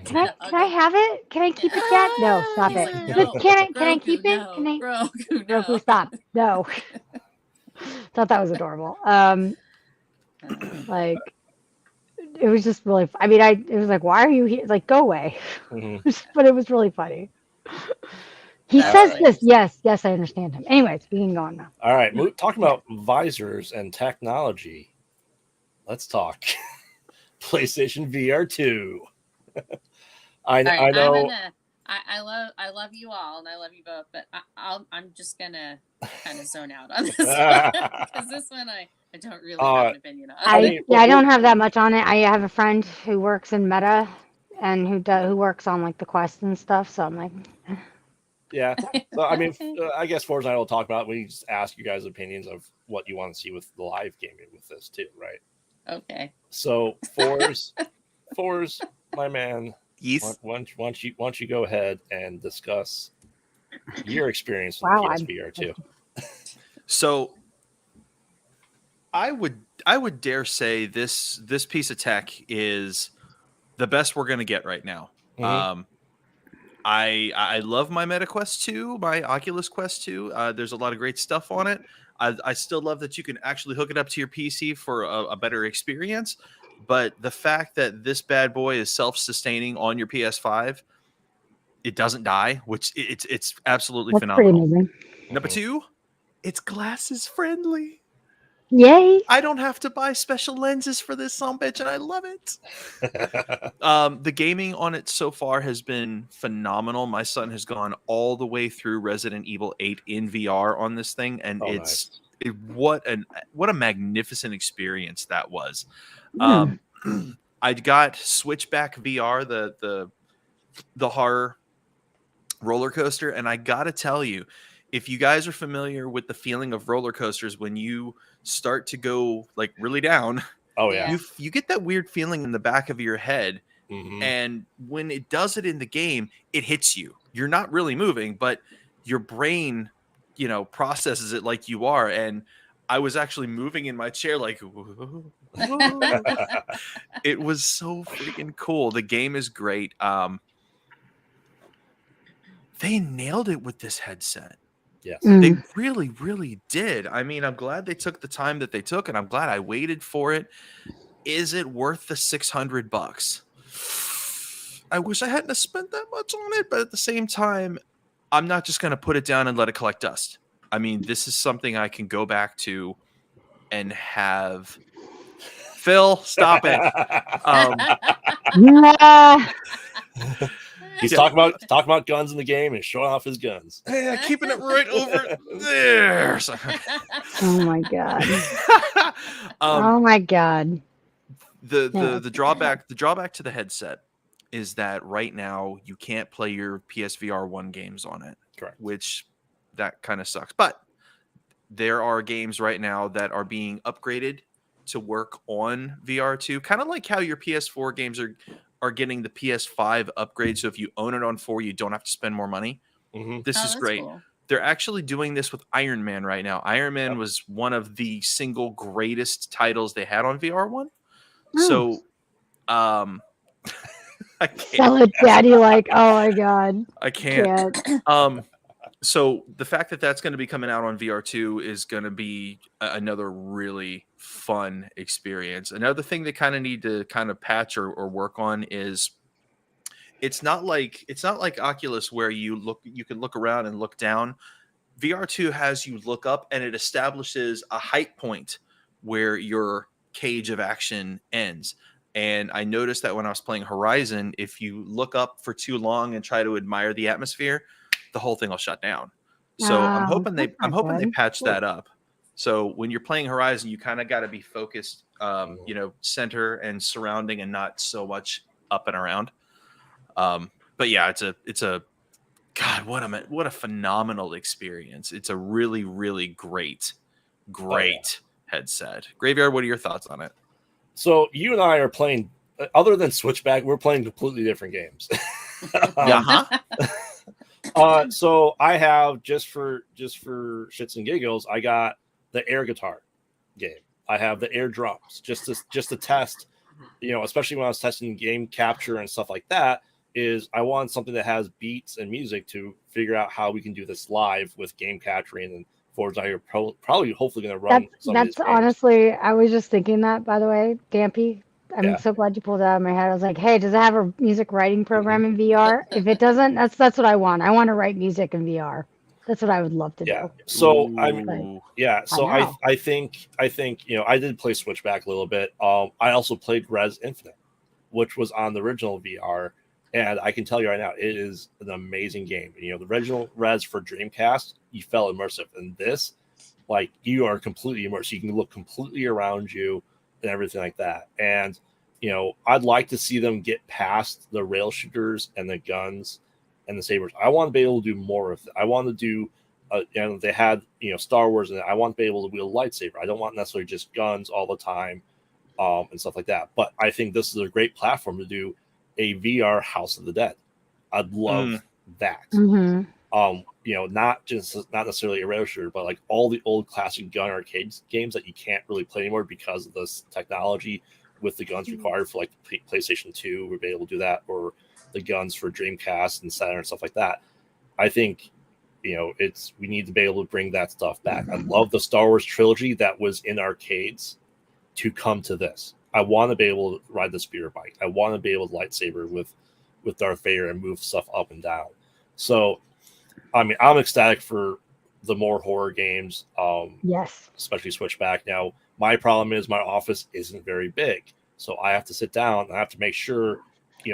Yes. Can I have it? Can I keep it yet? No, stop it. Like, no. Can I keep it? No. Can I? Grogu, stop. No. Thought that was adorable. Like, it was just really, I mean, it was like, why are you here? Like, go away. Mm-hmm. But it was really funny. He says this. Yes, I understand him. Anyways, we can go on now. All right. Talking about visors and technology, let's talk PlayStation VR 2. I know. I love you all, and I love you both, but I'm just gonna kind of zone out on this one because this one I don't really have an opinion on. I don't have that much on it. I have a friend who works in Meta and who works on like the Quest and stuff, so I'm like. Yeah. So, I mean, I guess Forrest and I will talk about it. We just ask you guys' opinions of what you want to see with the live gaming with this too, right? Okay. So, Forrest, my man, why don't you go ahead and discuss your experience with PSVR 2? So, I would dare say this piece of tech is the best we're going to get right now. Mm-hmm. I love my Meta Quest 2, my Oculus Quest 2. There's a lot of great stuff on it. I still love that you can actually hook it up to your PC for a better experience. But the fact that this bad boy is self-sustaining on your PS5, it doesn't die, which it's absolutely phenomenal. Pretty amazing. Number 2, it's glasses friendly. Yay! I don't have to buy special lenses for this sumbitch, and I love it. The gaming on it so far has been phenomenal. My son has gone all the way through Resident Evil 8 in VR on this thing, and what a magnificent experience that was. I got Switchback VR, the horror roller coaster, and I gotta tell you, if you guys are familiar with the feeling of roller coasters when you start to go like really down, you get that weird feeling in the back of your head, and when it does it in the game, it hits you. You're not really moving, but your brain, processes it like you are. And I was actually moving in my chair like, whoa. It was so freaking cool. The game is great. They nailed it with this headset. Yes. They really, really did. I mean, I'm glad they took the time that they took, and I'm glad I waited for it. Is it worth the $600? I wish I hadn't spent that much on it, but at the same time, I'm not just going to put it down and let it collect dust. I mean, this is something I can go back to and have Phil, stop it. Yeah. He's talking about guns in the game and showing off his guns. Yeah, keeping it right over there. Oh my god. Oh my god. The drawback to the headset is that right now you can't play your PSVR 1 games on it. Correct. Which that kind of sucks. But there are games right now that are being upgraded to work on VR2, kind of like how your PS4 games are getting the PS5 upgrade. So if you own it on 4, you don't have to spend more money. Mm-hmm. This is great. Cool. They're actually doing this with Iron Man right now. Iron Man was one of the single greatest titles they had on VR1. So, I can't. Sell it, daddy. Like, oh my god. I can't. So the fact that that's going to be coming out on VR2 is going to be another really fun experience. Another thing they kind of need to kind of patch or work on is it's not like Oculus where you can look around and look down. VR2 has you look up and it establishes a height point where your cage of action ends. And I noticed that when I was playing Horizon, if you look up for too long and try to admire the atmosphere, the whole thing will shut down. So I'm hoping they patch that up. So when you're playing Horizon, you kind of got to be focused, center and surrounding, and not so much up and around. But yeah, it's a God, what a phenomenal experience. It's a really, really great headset. Graveyard, what are your thoughts on it? So you and I are playing, other than Switchback, we're playing completely different games. So I have just for shits and giggles, I got the air guitar game. I have the air drums just to test, especially when I was testing game capture and stuff like that. Is I want something that has beats and music to figure out how we can do this live with game capturing, and Forza probably hopefully going to run. That's honestly, I was just thinking that, by the way, Dampy. I'm so glad you pulled it out of my head. I was like, hey, does it have a music writing program in VR? If it doesn't, that's what I want. I want to write music in VR. That's what I would love to do. So I think I did play Switchback a little bit. I also played Res Infinite, which was on the original VR. And I can tell you right now, it is an amazing game. The original Res for Dreamcast, you felt immersive. And this, like, you are completely immersed. You can look completely around you and everything like that. And, I'd like to see them get past the rail shooters and the guns and the sabers. I want to be able to do more of it. I want to do, they had, Star Wars, and I want to be able to wield a lightsaber. I don't want necessarily just guns all the time and stuff like that. But I think this is a great platform to do a VR House of the Dead. I'd love that. Mm-hmm. Not necessarily a rail shooter, but like all the old classic gun arcade games that you can't really play anymore because of this technology with the guns required for like PlayStation 2, we'll be able to do that, or the guns for Dreamcast and Saturn and stuff like that. I think, we need to be able to bring that stuff back. I love the Star Wars trilogy that was in arcades to come to this. I want to be able to ride the speeder bike. I want to be able to lightsaber with Darth Vader and move stuff up and down. So, I mean, I'm ecstatic for the more horror games. Yes. Especially Switchback. Now, my problem is my office isn't very big. So I have to sit down and I have to make sure,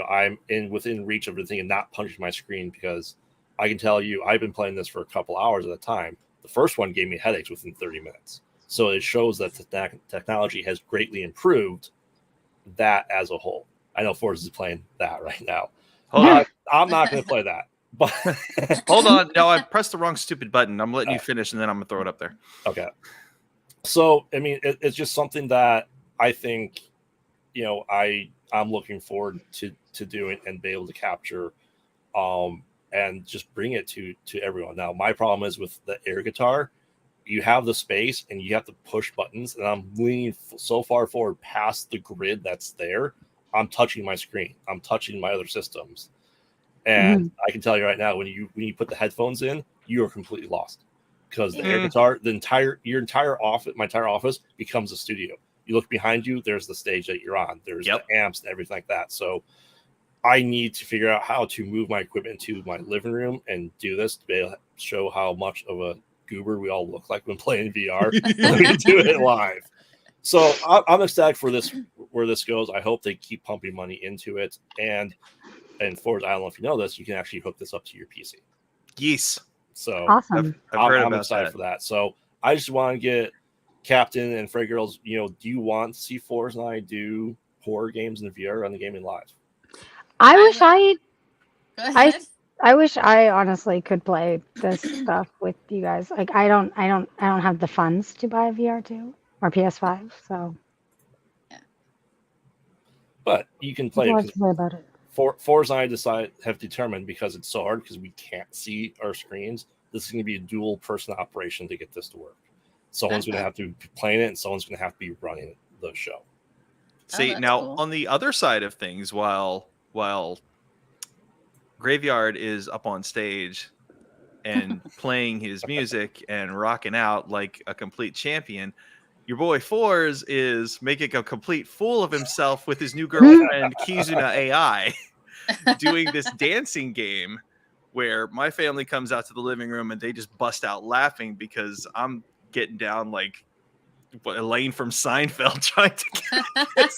I'm within reach of everything and not punching my screen, because I can tell you, I've been playing this for a couple hours at a time. The first one gave me headaches within 30 minutes. So it shows that the technology has greatly improved that as a whole. I know Forza is playing that right now. I'm not going to play that. But hold on. No, I pressed the wrong stupid button. I'm letting you finish, and then I'm going to throw it up there. Okay. So, I mean, it's just something that I think, I'm looking forward to doing and be able to capture and just bring it to everyone. Now, my problem is with the air guitar, you have the space and you have to push buttons, and I'm leaning so far forward past the grid that's there. I'm touching my screen. I'm touching my other systems. And I can tell you right now, when you put the headphones in, you are completely lost, because the air guitar, my entire office becomes a studio. You look behind you, there's the stage that you're on. There's the amps and everything like that. So I need to figure out how to move my equipment into my living room and do this to be able to show how much of a goober we all look like when playing VR. Let me do it live. So I'm ecstatic for this, where this goes. I hope they keep pumping money into it. And Forge, I don't know if you know this, you can actually hook this up to your PC. Yes. So Awesome. I've heard I'm about excited that. for that. So I just want to get Captain and Frey Girls, do you want to see Forge and I do horror games in the VR on the gaming live? I wish I Go ahead. I wish I honestly could play this stuff with you guys. Like I don't have the funds to buy a VR2 or PS5, so But you can I'd play like it. to play about it. Forge and I have determined, because it's so hard because we can't see our screens, this is going to be a dual person operation to get this to work. Someone's going to have to be playing it, and someone's going to have to be running the show. See, that's now cool. on the other side of things, while Graveyard is up on stage and playing his music and rocking out like a complete champion, your boy Fours is making a complete fool of himself with his new girlfriend Kizuna AI, doing this dancing game where my family comes out to the living room and they just bust out laughing because I'm getting down like Elaine from Seinfeld trying to get this.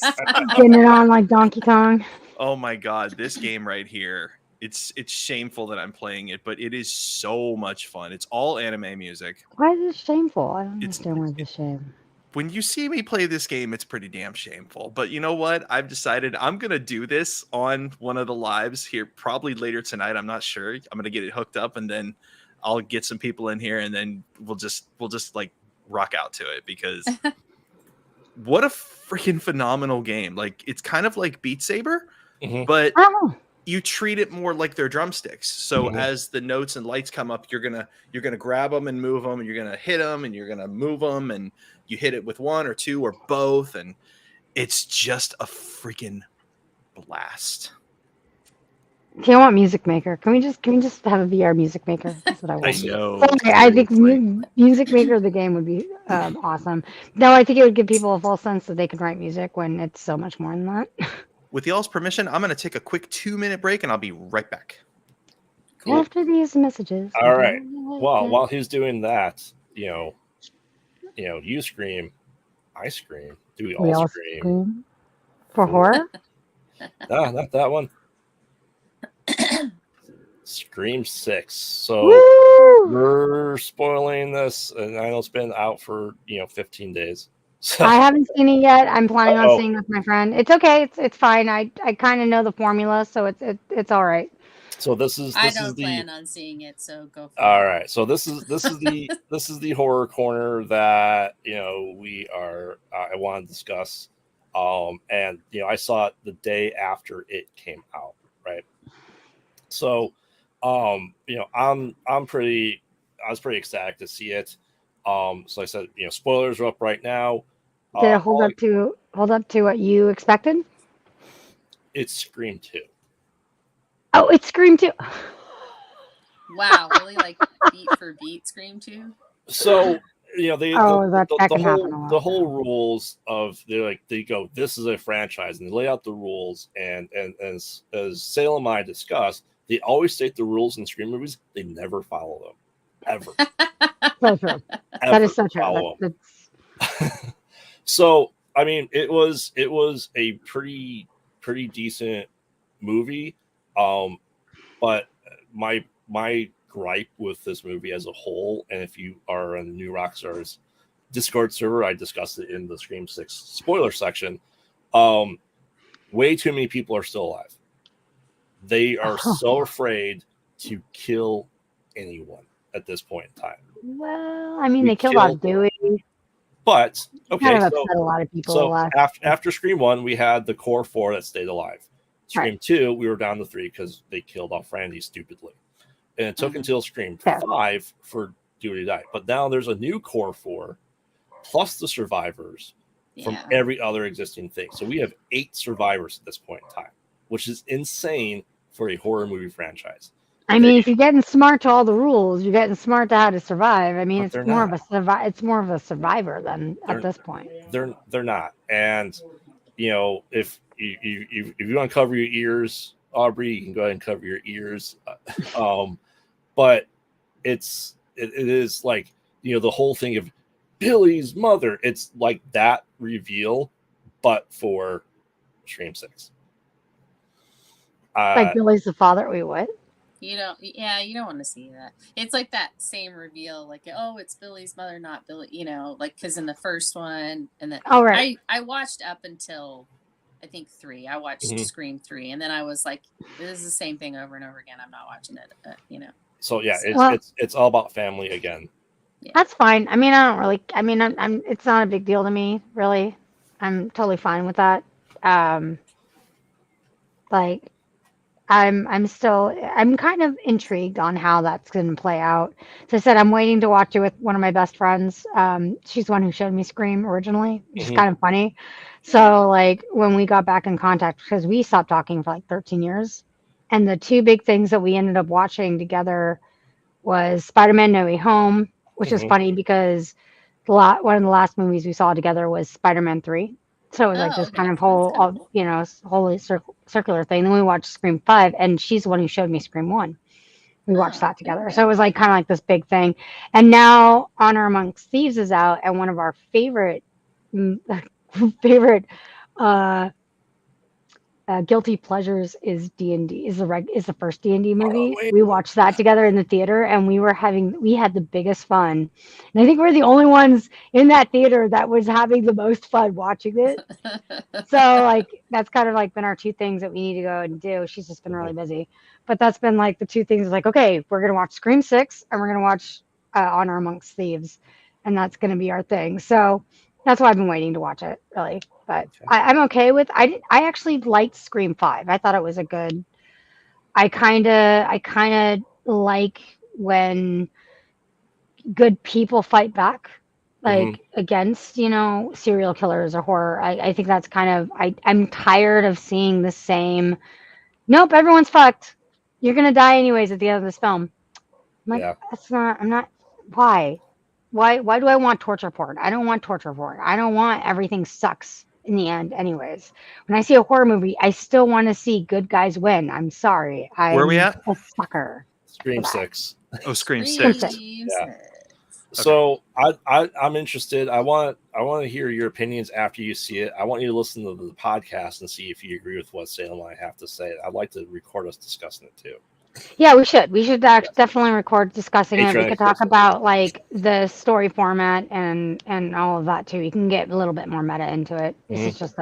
Getting it on like Donkey Kong. Oh my god, this game right here. It's shameful that I'm playing it, but it is so much fun. It's all anime music. Why is it shameful? I don't It's understand why it's a shame. when you see me play this game, it's pretty damn shameful. But you know what? I've decided I'm gonna do this on one of the lives here, probably later tonight. I'm not sure. I'm gonna get it hooked up, and then I'll get some people in here, and then we'll just like rock out to it, because what a freaking phenomenal game! Like, it's kind of like Beat Saber, but Oh, you treat it more like they're drumsticks. So as the notes and lights come up, you're gonna grab them and move them, and you're gonna hit them and you're gonna move them, and you hit it with one or two or both, and it's just a freaking blast. do you want Music Maker? Can we just have a VR Music Maker? That's what I want. I know. Sorry, I think seriously. Music Maker the game would be awesome. No, I think it would give people a false sense that they can write music when it's so much more than that. With y'all's permission, I'm gonna take a quick 2-minute break, and I'll be right back. Cool. After these messages. All right. Well, while he's doing that, you scream, I scream. Do we all scream? For horror? Nah, not that one. Scream 6. So Woo! we're spoiling this, and I know it's been out for 15 days. So, I haven't seen it yet. I'm planning on Uh-oh. seeing it with my friend. It's okay. It's fine. I kind of know the formula, so it's all right. so this is I don't plan on seeing it, so go for all it. right. So this is the horror corner that we are. I want to discuss. And I saw it the day after it came out, right? So, I was pretty ecstatic to see it. So I said, spoilers are up right now. Did it hold up to what you expected? It's Scream 2. Oh, it's Scream 2. Wow, really, like beat for beat Scream 2? So that can happen a lot. the whole rules of they go, this is a franchise, and they lay out the rules, and as Salem and I discussed, they always state the rules in Scream movies. They never follow them, ever. So true. That is so true. So I mean, it was a pretty decent movie, but my gripe with this movie as a whole, and if you are on the New Rockstars Discord server, I discussed it in the Scream 6 spoiler section. Way too many people are still alive. They are so afraid to kill anyone at this point in time. Well, I mean, they killed off Dewey. But okay, kind of upset a lot of people. So after Scream 1, we had the core 4 that stayed alive. Scream 2, we were down to 3 because they killed off Randy stupidly. And it took until Scream 5 for Dewey to die. But now there's a new core 4 plus the survivors from every other existing thing. So we have 8 survivors at this point in time, which is insane for a horror movie franchise. I mean, if you're getting smart to all the rules, you're getting smart to how to survive. I mean, it's more of a survivor than at this point. They're not. And if you want to cover your ears, Aubrey, you can go ahead and cover your ears. But it is like the whole thing of Billy's mother. It's like that reveal, but for Scream 6. Like Billy's the father. Wait, what? You don't want to see that. It's like that same reveal, like, oh, it's Billy's mother, not Billy, like, because in the first one, and then right. I watched up until I think 3. I watched Scream 3, and then I was like, this is the same thing over and over again. I'm not watching it, So yeah, Well, it's all about family again. Yeah. That's fine. I mean, I don't really. I mean, I'm. It's not a big deal to me, really. I'm totally fine with that. Like, I'm kind of intrigued on how that's going to play out. So I said I'm waiting to watch it with one of my best friends. She's the one who showed me Scream originally, which is kind of funny. So like when we got back in contact, because we stopped talking for like 13 years, and the two big things that we ended up watching together was Spider-Man No Way Home, which is funny because one of the last movies we saw together was Spider-Man 3. So it was like this kind of whole, whole circular thing. Then we watched Scream 5, and she's the one who showed me Scream 1. We watched that together. So it was like kind of like this big thing. And now Honor Amongst Thieves is out, and one of our favorite guilty pleasures is D&D, is the first D&D movie. We watched that together in the theater, and we had the biggest fun. And I think we're the only ones in that theater that was having the most fun watching it. So like that's kind of like been our two things that we need to go and do. She's just been really busy, but that's been like the two things. Like, okay, we're gonna watch Scream 6 and we're gonna watch Honor Amongst Thieves, and that's gonna be our thing. So that's why I've been waiting to watch it, really. But I'm okay with. I actually liked Scream 5. I thought it was a good. I kind of like when good people fight back, like against serial killers or horror. I think that's kind of. I'm tired of seeing the same. Nope, everyone's fucked. You're gonna die anyways at the end of this film. I'm like, that's not. I'm not. Why? Why do I want torture porn? I don't want torture porn. I don't want everything sucks in the end anyways. When I see a horror movie, I still want to see good guys win. I'm sorry. Where are we I'm at? a sucker. Scream 6. Oh, Scream 6. Yeah. So I'm interested. I want to hear your opinions after you see it. I want you to listen to the podcast and see if you agree with what Salem and I have to say. I'd like to record us discussing it too. Yeah, we should. We should definitely record discussing it. We could talk about like the story format and all of that too. You can get a little bit more meta into it. This is just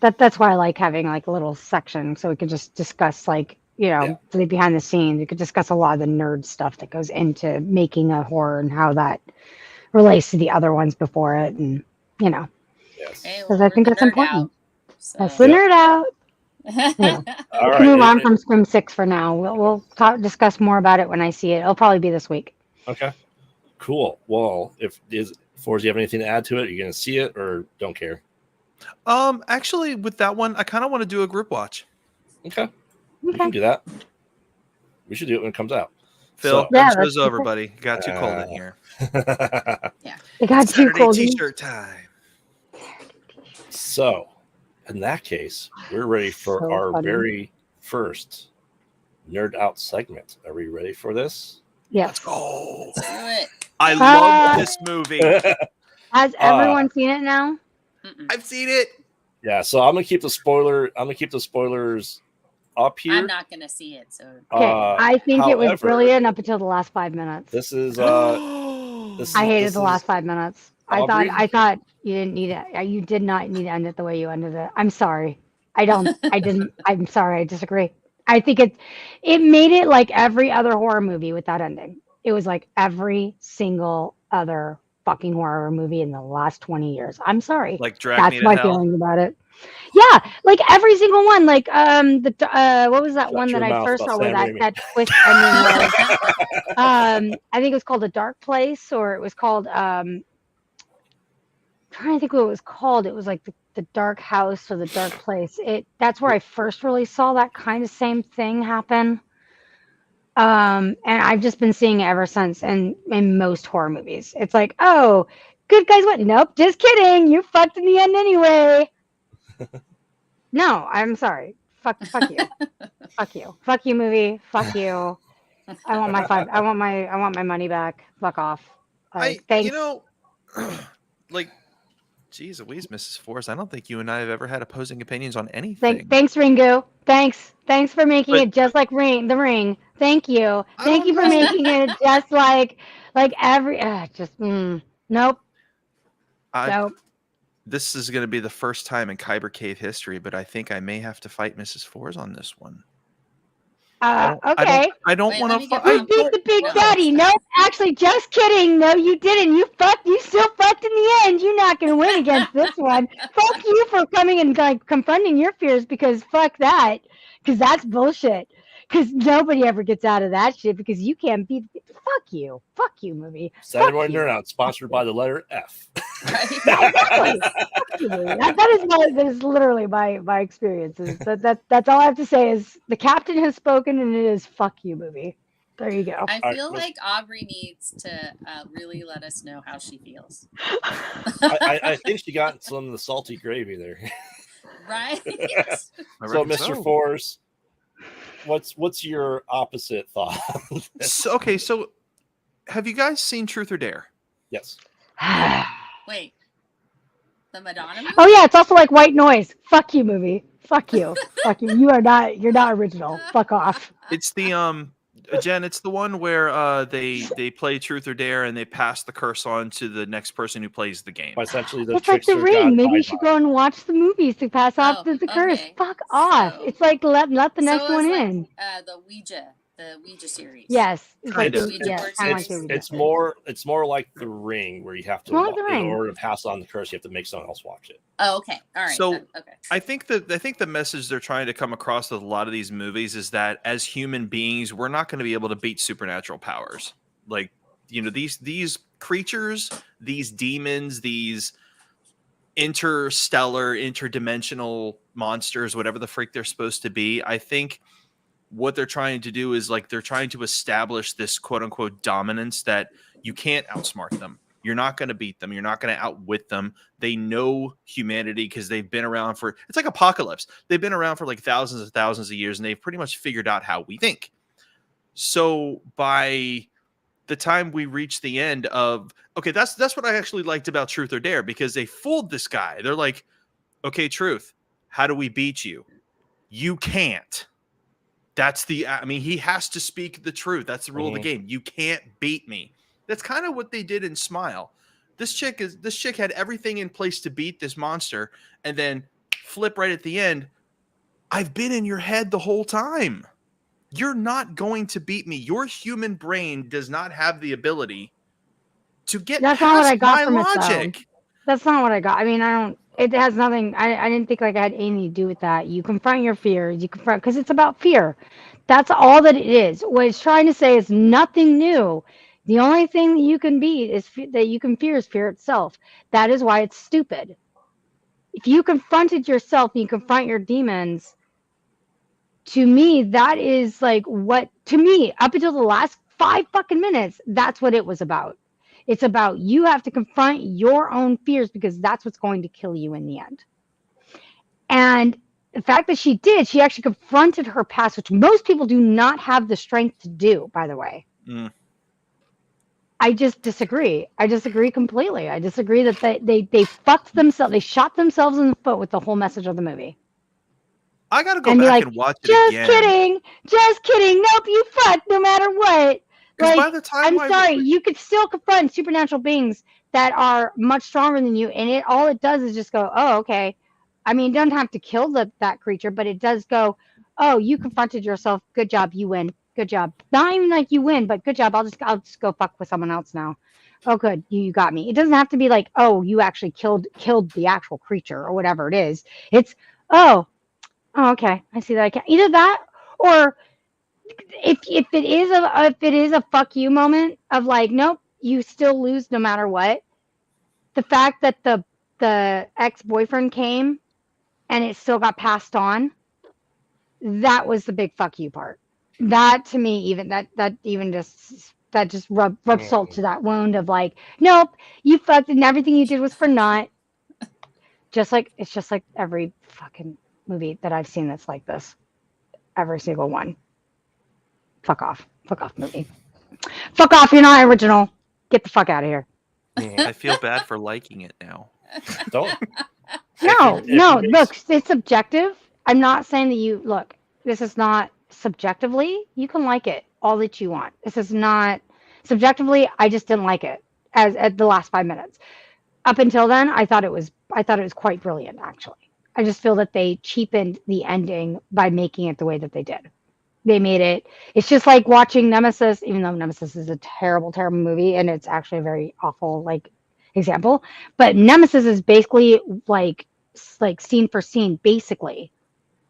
that's why I like having like a little section so we could just discuss like the behind the scenes. We could discuss a lot of the nerd stuff that goes into making a horror and how that relates to the other ones before it, and Yes. Because I think that's important. That's the So. nerd out. Yeah. All right. Move on from Scream 6 for now. We'll discuss more about it when I see it. It'll probably be this week. Okay. Cool. Well, do you have anything to add to it? You're going to see it or don't care? Actually, with that one, I kind of want to do a group watch. Okay. We can do that. We should do it when it comes out. Phil, show's over, buddy. It got too cold in here. It got too cold. T-shirt time. So, in that case, we're ready for our very first nerd out segment. Are we ready for this? Yes. Let's go. Let's do it. I love this movie. Has everyone seen it now? I've seen it. Yeah, so I'm gonna keep the spoilers up here. I'm not gonna see it, so okay. I think it was brilliant up until the last 5 minutes. This is I hated the last 5 minutes. I thought you didn't need it. You did not need to end it the way you ended it. I'm sorry. I didn't. I'm sorry. I disagree. I think it made it like every other horror movie with that ending. It was like every single other fucking horror movie in the last 20 years. I'm sorry. Like Drag That's Me to my Hell. feeling about it. Yeah, like every single one. Like what was that one that I first saw where that twist ending was? I think it was called A Dark Place, or it was called I'm trying to think what it was called. It was like the Dark House or the Dark Place. That's where I first really saw that kind of same thing happen. And I've just been seeing it ever since. And in most horror movies, it's like, oh, good guys went. Nope, just kidding. You fucked in the end anyway. No, I'm sorry. Fuck you. Fuck you. Fuck you, movie. Fuck you. I want my money back. Fuck off. Thanks. Like Jeez Louise, Mrs. Forrest, I don't think you and I have ever had opposing opinions on anything. Thanks, Ringo. Thanks for making But- it just like the Ring. Thank you. I Thank you don't for know. making it just like every. Nope. Nope. This is going to be the first time in Kyber Cave history, but I think I may have to fight Mrs. Forrest on this one. Okay. I don't Wait, want let to me get fight. You beat the big No. daddy. No, actually, just kidding. No, you didn't. You still fucked in the end. You're not going to win against this one. Fuck you for coming and confronting your fears, because fuck that. Because that's bullshit. Because nobody ever gets out of that shit, because you can't beat. Fuck you, movie. Saturday Fuck Morning you. Nerd Out, sponsored by the letter F. Exactly. Fuck you, movie. That is literally my experiences. That's all I have to say is the captain has spoken, and it is fuck you, movie. There you go. I feel like Aubrey needs to really let us know how she feels. I think she got some of the salty gravy there. Right? So, Mr. Forrest, what's your opposite thought? So have you guys seen Truth or Dare? Yes. Wait. The Madonna movie? Oh yeah, it's also like White Noise. Fuck you, movie. Fuck you. Fuck you. You're not original. Fuck off. It's the Jen, it's the one where they play Truth or Dare and they pass the curse on to the next person who plays the game. Essentially, the It's like the trickster Ring. got Maybe you high should five. go and watch the movies to pass off the curse. Okay. Fuck off. So- It's like let the next So one it's in. like, the Ouija series. Yes. It's like Kind of. Ouija yeah, board kind of series. like the Ouija It's board. more like the Ring, where you have to, More like The in Ring. order to pass on the curse, you have to make someone else watch it. Oh, okay. All right. So- then. Okay. I think the message they're trying to come across with a lot of these movies is that as human beings, we're not going to be able to beat supernatural powers. Like, these creatures, these demons, these interdimensional monsters, whatever the freak they're supposed to be. I think what they're trying to do is they're trying to establish this quote unquote dominance that you can't outsmart them. You're not going to beat them. You're not going to outwit them. They know humanity because they've been around it's like Apocalypse. They've been around for thousands and thousands of years, and they've pretty much figured out how we think. So by the time we reach the end of, that's what I actually liked about Truth or Dare, because they fooled this guy. They're like, okay, Truth, how do we beat you? You can't. He has to speak the truth. That's the rule of the game. You can't beat me. That's kind of what they did in Smile. This chick had everything in place to beat this monster, and then flip right at the end. I've been in your head the whole time. You're not going to beat me. Your human brain does not have the ability to get That's not what I past got my from it, though. logic. That's not what I got. I mean, it has nothing. I didn't think I had anything to do with that. You confront your fears. Because it's about fear. That's all that it is. What it's trying to say is nothing new. The only thing that you can beat that you can fear is fear itself. That is why it's stupid. If you confronted yourself and you confront your demons, to me, that is up until the last 5 fucking minutes, that's what it was about. It's about you have to confront your own fears, because that's what's going to kill you in the end. And the fact that she actually confronted her past, which most people do not have the strength to do, by the way. Mm. I just disagree. I disagree completely. I disagree that they fucked themselves. They shot themselves in the foot with the whole message of the movie. I got to go And be back like, and watch it Just again. kidding. Nope, you fucked no matter what. 'Cause by Like, the time I'm sorry, you could still confront supernatural beings that are much stronger than you, and all it does is just go, oh, okay. I mean, it doesn't have to kill that creature, but it does go, oh, you confronted yourself. Good job, you win. Good job. Not even like you win, but good job. I'll just go fuck with someone else now. Oh, good, you got me. It doesn't have to be like, oh, you actually killed the actual creature or whatever it is. It's, oh, okay. I see that. I can either that, or if it is a fuck you moment of like, nope, you still lose no matter what. The fact that the ex-boyfriend came and it still got passed on, that was the big fuck you part. That to me, even that just rubbed salt to that wound of like, nope, you fucked and everything you did was for naught. It's just like every fucking movie that I've seen that's like this. Every single one. Fuck off movie. Fuck off, you're not original. Get the fuck out of here. I feel bad for liking it now. Don't. No, If no. you Look, it's subjective. I'm not saying that you look. This is not subjectively. You can like it all that you want. This is not subjectively. I just didn't like it as at the last 5 minutes. Up until then, I thought it was quite brilliant. Actually, I just feel that they cheapened the ending by making it the way that they did. They made it. It's just like watching Nemesis, even though Nemesis is a terrible, terrible movie, and it's actually a very awful like example. But Nemesis is basically like scene for scene, basically.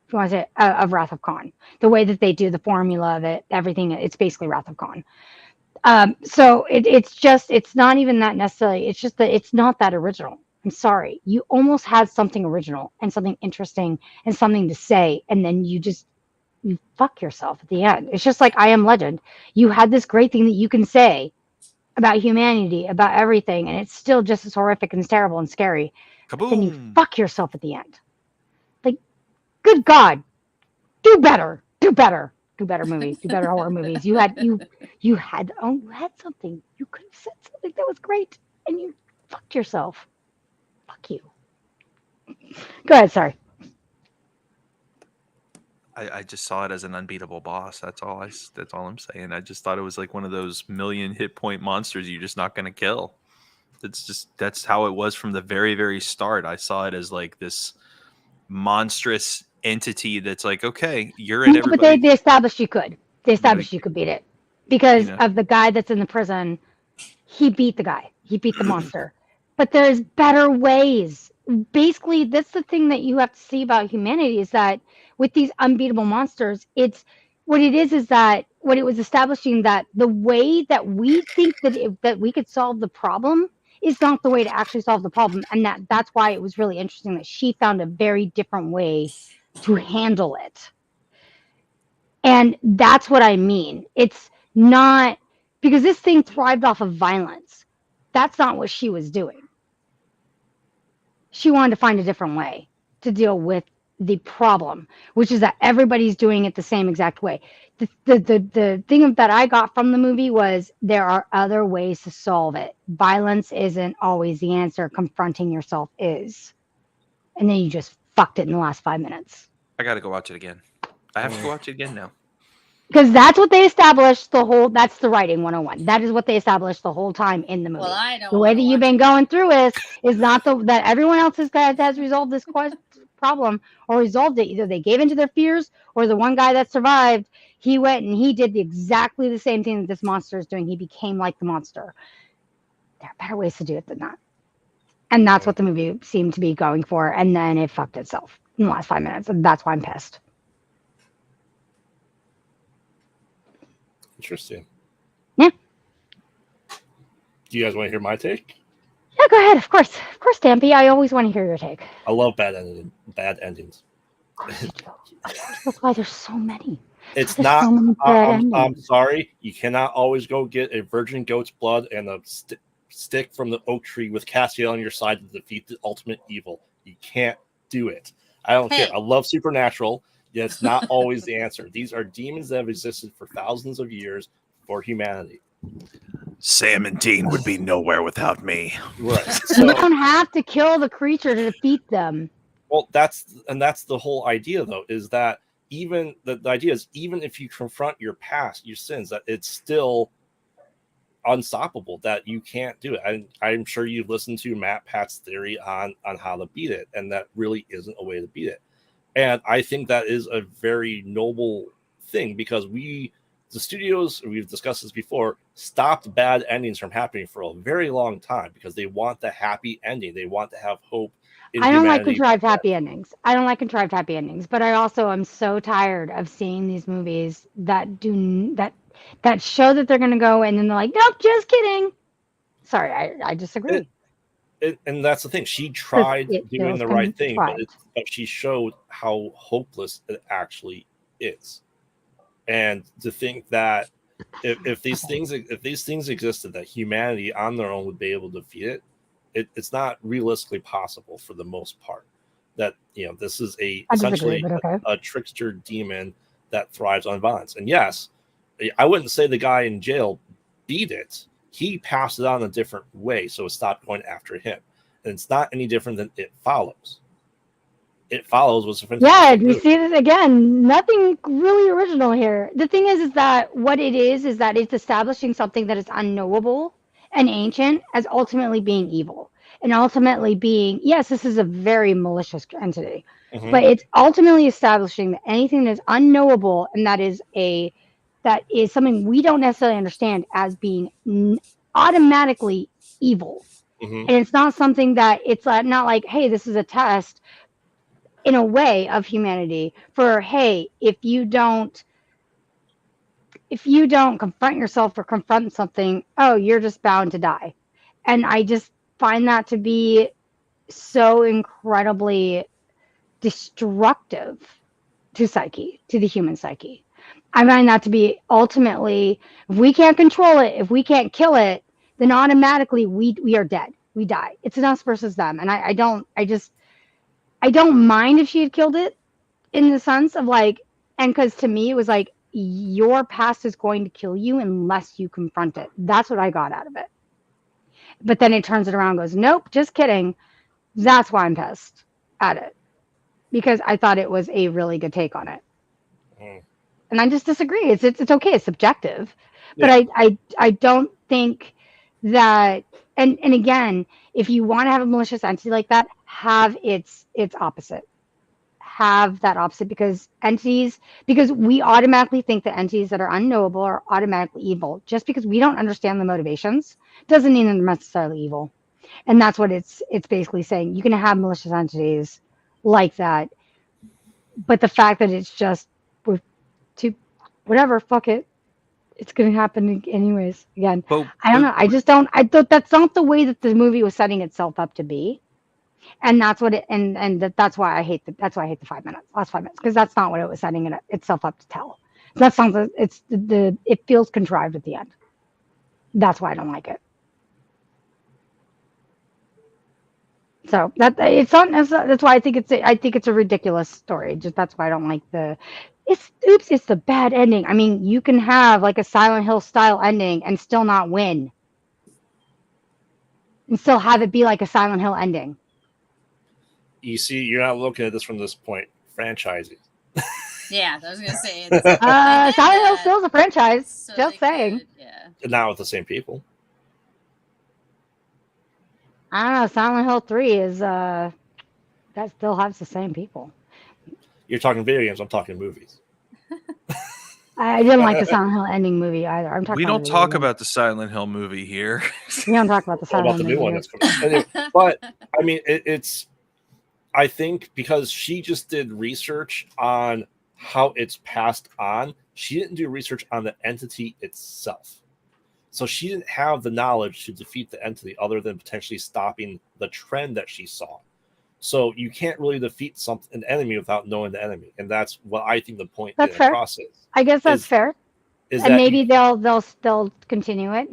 If you want to say of Wrath of Khan, the way that they do the formula of it, everything, it's basically Wrath of Khan. So it's not even that necessarily. It's just that it's not that original. I'm sorry. You almost had something original and something interesting and something to say, and then you fuck yourself at the end. It's just like I Am Legend. You had this great thing that you can say about humanity, about everything, and it's still just as horrific and terrible and scary. But then you fuck yourself at the end. Like, good God, do better, do better, do better movies, do better horror movies. You had something. You could have said something that was great, and you fucked yourself. Fuck you. Go ahead. Sorry. I just saw it as an unbeatable boss. That's all I'm saying. I just thought it was like one of those million hit point monsters you're just not going to kill. That's how it was from the very, very start. I saw it as like this monstrous entity that's like, okay, you're in everybody. But they established you could. They established you could beat it because of the guy that's in the prison. He beat the guy. He beat the monster. But there's better ways. Basically, that's the thing that you have to see about humanity is that with these unbeatable monsters, it's what it is that what it was establishing that the way that we think that we could solve the problem is not the way to actually solve the problem, and that's why it was really interesting that she found a very different way to handle it. And that's what I mean. It's not because this thing thrived off of violence. That's not what she was doing. She wanted to find a different way to deal with the problem, which is that everybody's doing it the same exact way. The thing that I got from the movie was there are other ways to solve it. Violence isn't always the answer. Confronting yourself is. And then you just fucked it in the last 5 minutes. I got to go watch it again. I have to go watch it again now. Because that's what they established that's the writing 101. That is what they established the whole time in the movie. Well, I don't. The way that you've been going through is not that everyone else has resolved this problem or resolved it. Either they gave into their fears or the one guy that survived, he went and he did exactly the same thing that this monster is doing. He became like the monster. There are better ways to do it than that. And that's what the movie seemed to be going for. And then it fucked itself in the last 5 minutes. And that's why I'm pissed. Interesting. Yeah. Do you guys want to hear my take? Yeah, go ahead. Of course, Stampy. I always want to hear your take. I love bad endings. Of course you do. That's why there's so many. It's not. So I'm sorry. You cannot always go get a virgin goat's blood and a stick from the oak tree with Castiel on your side to defeat the ultimate evil. You can't do it. I don't care. I love Supernatural. Yeah, it's not always the answer. These are demons that have existed for thousands of years for humanity. Sam and Dean would be nowhere without me. Right. So, you don't have to kill the creature to defeat them. Well, that's the whole idea, though, is that even the idea is even if you confront your past, your sins, that it's still unstoppable, that you can't do it. I'm sure you've listened to Matt Pat's theory on how to beat it, and that really isn't a way to beat it. And I think that is a very noble thing because the studios, we've discussed this before, stopped bad endings from happening for a very long time because they want the happy ending. They want to have hope. I don't like contrived happy endings. But I also am so tired of seeing these movies that show that they're going to go and then they're like, nope, just kidding. Sorry, I disagree. And that's the thing. She tried doing the right thing, but she showed how hopeless it actually is. And to think that if these things existed, that humanity on their own would be able to defeat it, it's not realistically possible for the most part. That this is essentially a trickster demon that thrives on violence. And yes, I wouldn't say the guy in jail beat it. He passed it on a different way, so it stopped going after him. And it's not any different than It Follows. It Follows was a Yeah, fantastic we movie. see this again. Nothing really original here. The thing is that what it is that it's establishing something that is unknowable and ancient as ultimately being evil. And ultimately being, yes, this is a very malicious entity, but it's ultimately establishing that anything that is unknowable and that is something we don't necessarily understand as being automatically evil. And it's not something that it's not like, hey, this is a test in a way of humanity for, hey, if you don't confront yourself or confront something, oh, you're just bound to die. And I just find that to be so incredibly destructive to the human psyche. I find that to be ultimately, if we can't control it, if we can't kill it, then automatically we are dead. We die. It's an us versus them. And I don't mind if she had killed it, in the sense of like, and because to me it was like, your past is going to kill you unless you confront it. That's what I got out of it. But then it turns it around and goes, nope, just kidding. That's why I'm pissed at it, because I thought it was a really good take on it. And I just disagree. It's okay. It's subjective, but I don't think that. And again, if you want to have a malicious entity like that, have its opposite. Have that opposite, because we automatically think that entities that are unknowable are automatically evil. Just because we don't understand the motivations doesn't mean they're necessarily evil. And that's what it's basically saying. You can have malicious entities like that, but the fact that it's just whatever, fuck it, it's gonna happen anyways. Again, I don't know. I thought that's not the way that the movie was setting itself up to be. And that's what that's why I hate the 5 minutes, last 5 minutes, because that's not what it was setting itself up to tell. That sounds, it feels contrived at the end. That's why I don't like it. So that's why I think it's a ridiculous story. Just that's why I don't like it's the bad ending. I mean, you can have like a Silent Hill style ending and still not win, and still have it be like a Silent Hill ending. You see, you're not looking at this from this point. Franchising. Yeah, I was gonna say. Silent Hill still is a franchise. So just saying. Yeah. Not with the same people. I don't know. Silent Hill 3 is that still has the same people. You're talking video games. I'm talking movies. I didn't like the Silent Hill ending movie either. I'm talking. We don't talk about the Silent Hill movie here. We don't talk about the Silent Hill the new one that's coming out. Anyway, but I mean, it's. I think because she just did research on how it's passed on, she didn't do research on the entity itself. So she didn't have the knowledge to defeat the entity other than potentially stopping the trend that she saw. So you can't really defeat an enemy without knowing the enemy, and that's what I think the point that's in fair. the process. I guess that's fair. And maybe they'll continue it,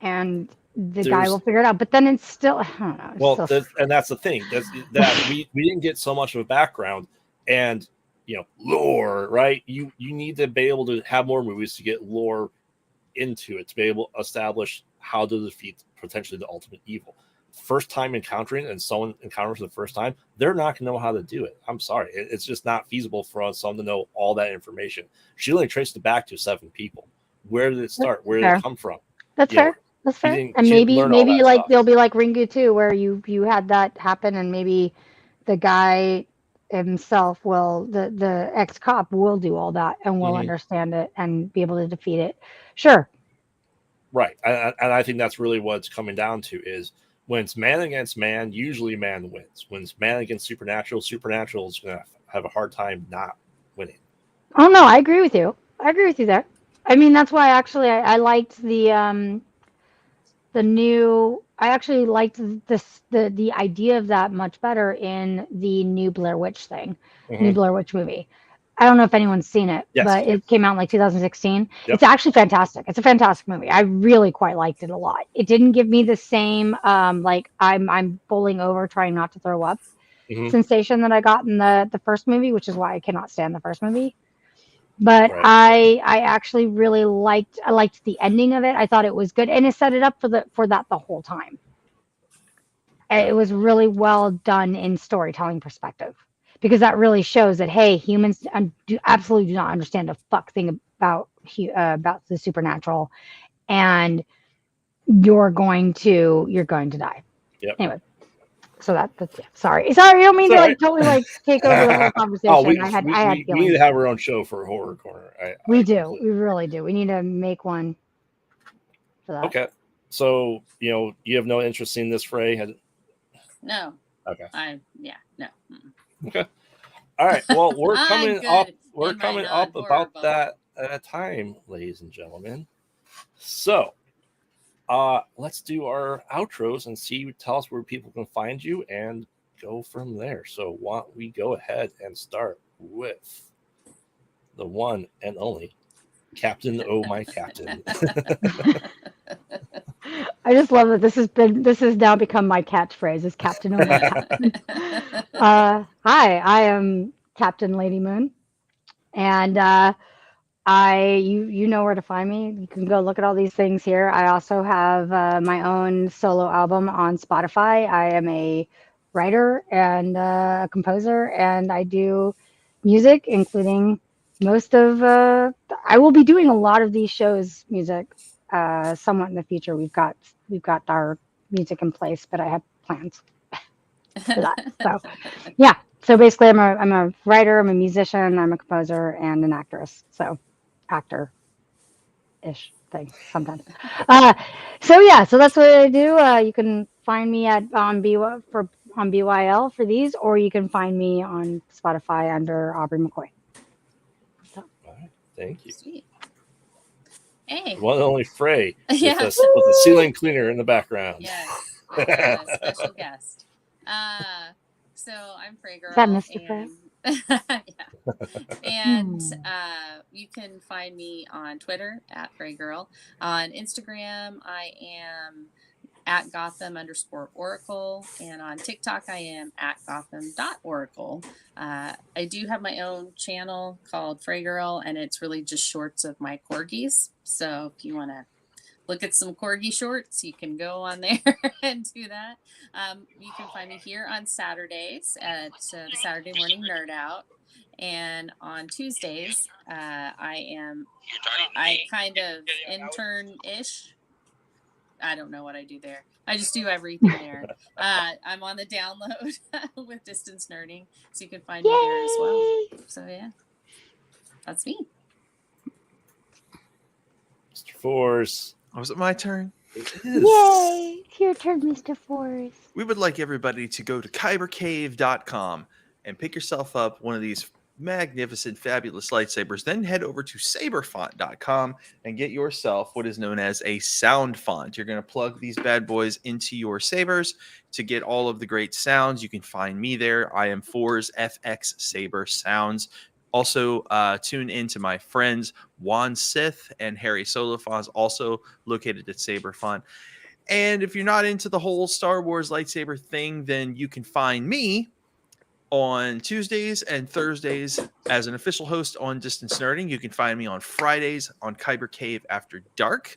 and the guy will figure it out. But then it's still, I don't know. Well, and that's the thing. That we didn't get so much of a background and lore, right? You need to be able to have more movies to get lore into it, to be able to establish how to defeat potentially the ultimate evil. First time encountering, and someone encounters for the first time, they're not going to know how to do it. I'm sorry. It's just not feasible for someone to know all that information. She only traced it back to 7 people. Where did it start? Where did it come from? That's fair. That's fair. And maybe like they'll be like Ringu too, where you had that happen, and maybe the guy himself will, the ex-cop will do all that and will understand it and be able to defeat it. Sure. Right. And I think that's really what it's coming down to is when it's man against man, usually man wins. When it's man against supernatural is going to have a hard time not winning. Oh, no, I agree with you. I agree with you there. I mean, that's why actually I liked the new, I actually liked the idea of that much better in the new Blair Witch thing, new Blair Witch movie. I don't know if anyone's seen it, but it came out in like 2016. Yep. It's actually fantastic. It's a fantastic movie. I really quite liked it a lot. It didn't give me the same like I'm bowling over trying not to throw up sensation that I got in the first movie, which is why I cannot stand the first movie. But I actually really liked the ending of it. I thought it was good, and it set it up for that the whole time. It was really well done in storytelling perspective, because that really shows that, hey, humans absolutely do not understand a fuck thing about the supernatural, and you're going to die. Yep. Anyway, so that's yeah. Sorry, I don't mean It's to all like totally like take over the whole conversation. Oh, we I had need feelings. to have our own show for Horror Corner. We really do. We need to make one for that. Okay. So, you have no interest in this, Frey? No. Okay. No. Okay. All right. Well, we're coming good up. We're in my coming up non-horror about bubble. that at a time, ladies and gentlemen. So, let's do our outros and tell us where people can find you and go from there. So, why don't we go ahead and start with the one and only Captain Oh My Captain. I just love that this has now become my catchphrase, is Captain Oh My Captain. Hi, I am Captain Lady Moon, and you know where to find me. You can go look at all these things here. I also have my own solo album on Spotify. I am a writer and a composer, and I do music, including most of. I will be doing a lot of these shows, music, somewhat in the future. We've got our music in place, but I have plans for that. So, yeah. So basically, I'm a writer, I'm a musician, I'm a composer, and an actress. So, actor-ish thing sometimes. So that's what I do. You can find me on BYL for these, or you can find me on Spotify under Aubrey McCoy. So. All right. Thank you. Sweet. Hey. One and only Frey with Yeah. the ceiling cleaner in the background. Yes. Special guest. So I'm Frey Girl. Is that Mr. Frey? Yeah. And you can find me on Twitter at Frey Girl. On Instagram, I am at Gotham_Oracle. And on TikTok, I am at Gotham.Oracle. I do have my own channel called Frey Girl, and it's really just shorts of my corgis. So if you want to look at some corgi shorts, you can go on there and do that. You can find me here on Saturdays at the Saturday Morning Nerd Out. And on Tuesdays, I kind of intern-ish. I don't know what I do there. I just do everything there. I'm on the download with Distance Nerding, so you can find me there as well. So yeah, that's me. Mr. Force. Was it my turn? It is. Yay! It's your turn, Mr. Force. We would like everybody to go to kybercave.com and pick yourself up one of these magnificent, fabulous lightsabers. Then head over to saberfont.com and get yourself what is known as a sound font. You're going to plug these bad boys into your sabers to get all of the great sounds. You can find me there. I am Fours FX Saber Sounds. Also, tune in to my friends Juan Sith and Harry Solofons, also located at Saberfont. And if you're not into the whole Star Wars lightsaber thing, then you can find me on Tuesdays and Thursdays as an official host on Distance Nerding. You can find me on Fridays on Kyber Cave After Dark.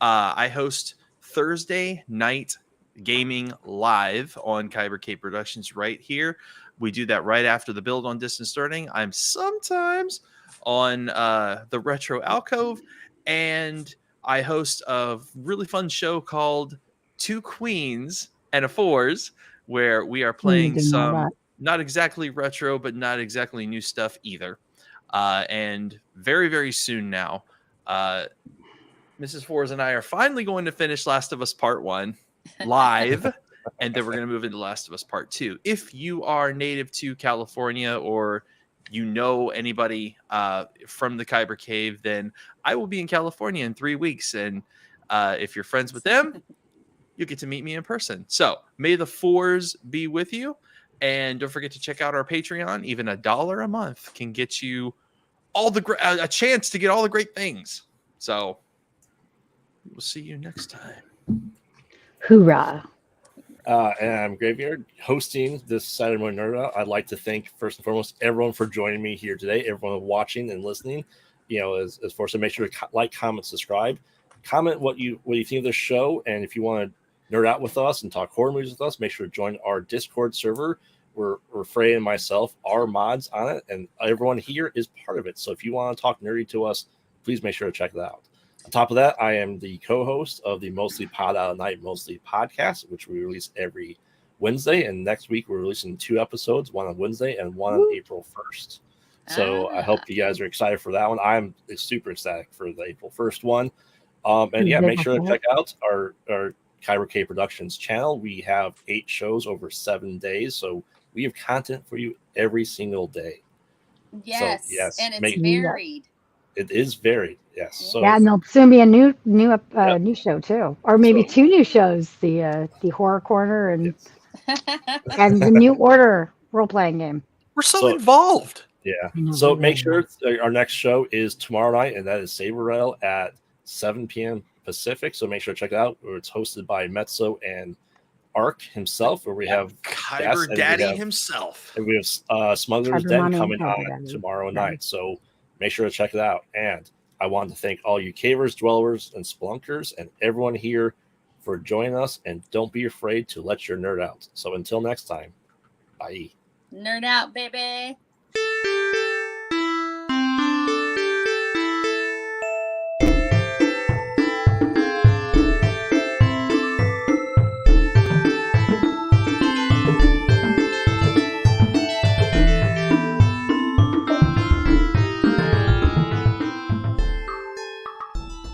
I host Thursday night gaming live on Kyber Cave Productions right here. We do that right after the build on Distance Nerding. I'm sometimes on the Retro Alcove, and I host a really fun show called Two Queens and a Fours, where we are playing some not exactly retro, but not exactly new stuff either. And very, very soon now, Mrs. Fours and I are finally going to finish Last of Us Part 1 live, and then we're going to move into Last of Us Part 2. If you are native to California or you know anybody from the Kyber Cave, then I will be in California in 3 weeks. And if you're friends with them, you get to meet me in person. So may the Fours be with you. And don't forget to check out our Patreon. Even $1 a month can get you all a chance to get all the great things. So we'll see you next time. Hoorah. And I'm Graveyard hosting this Saturday Morning Nerd Out. I'd like to thank first and foremost everyone for joining me here today, everyone watching and listening. As far as make sure to like, comment, subscribe, comment what you think of the show, and if you want to nerd out with us and talk horror movies with us, make sure to join our Discord server. We're Frey and myself are mods on it, and everyone here is part of it. So if you want to talk nerdy to us, please make sure to check it out. On top of that, I am the co-host of the Mostly Pod Out of Night Mostly podcast, which we release every Wednesday. And next week, we're releasing 2 episodes, one on Wednesday and one on April 1st. So I hope you guys are excited for that one. I'm super ecstatic for the April 1st one. And yeah, make sure to check out our Kyber K Productions channel. We have 8 shows over 7 days. So we have content for you every single day. Yes. So, yes. And it's varied. It is varied, yes. So, yeah, and there'll soon be a new show too, or maybe 2 new shows: the Horror Corner and and the New Order role playing game. We're so involved. Yeah. So make sure our next show is tomorrow night, and that is Saber Rattle at 7 p.m. Pacific. So make sure to check it out. It's hosted by Mezzo and Ark himself, where we have Kyber Daddy himself, and we have Smuggler's Den coming on tomorrow night. So make sure to check it out. And I want to thank all you cavers, dwellers, and spelunkers, and everyone here for joining us. And don't be afraid to let your nerd out. So until next time, bye. Nerd out, baby.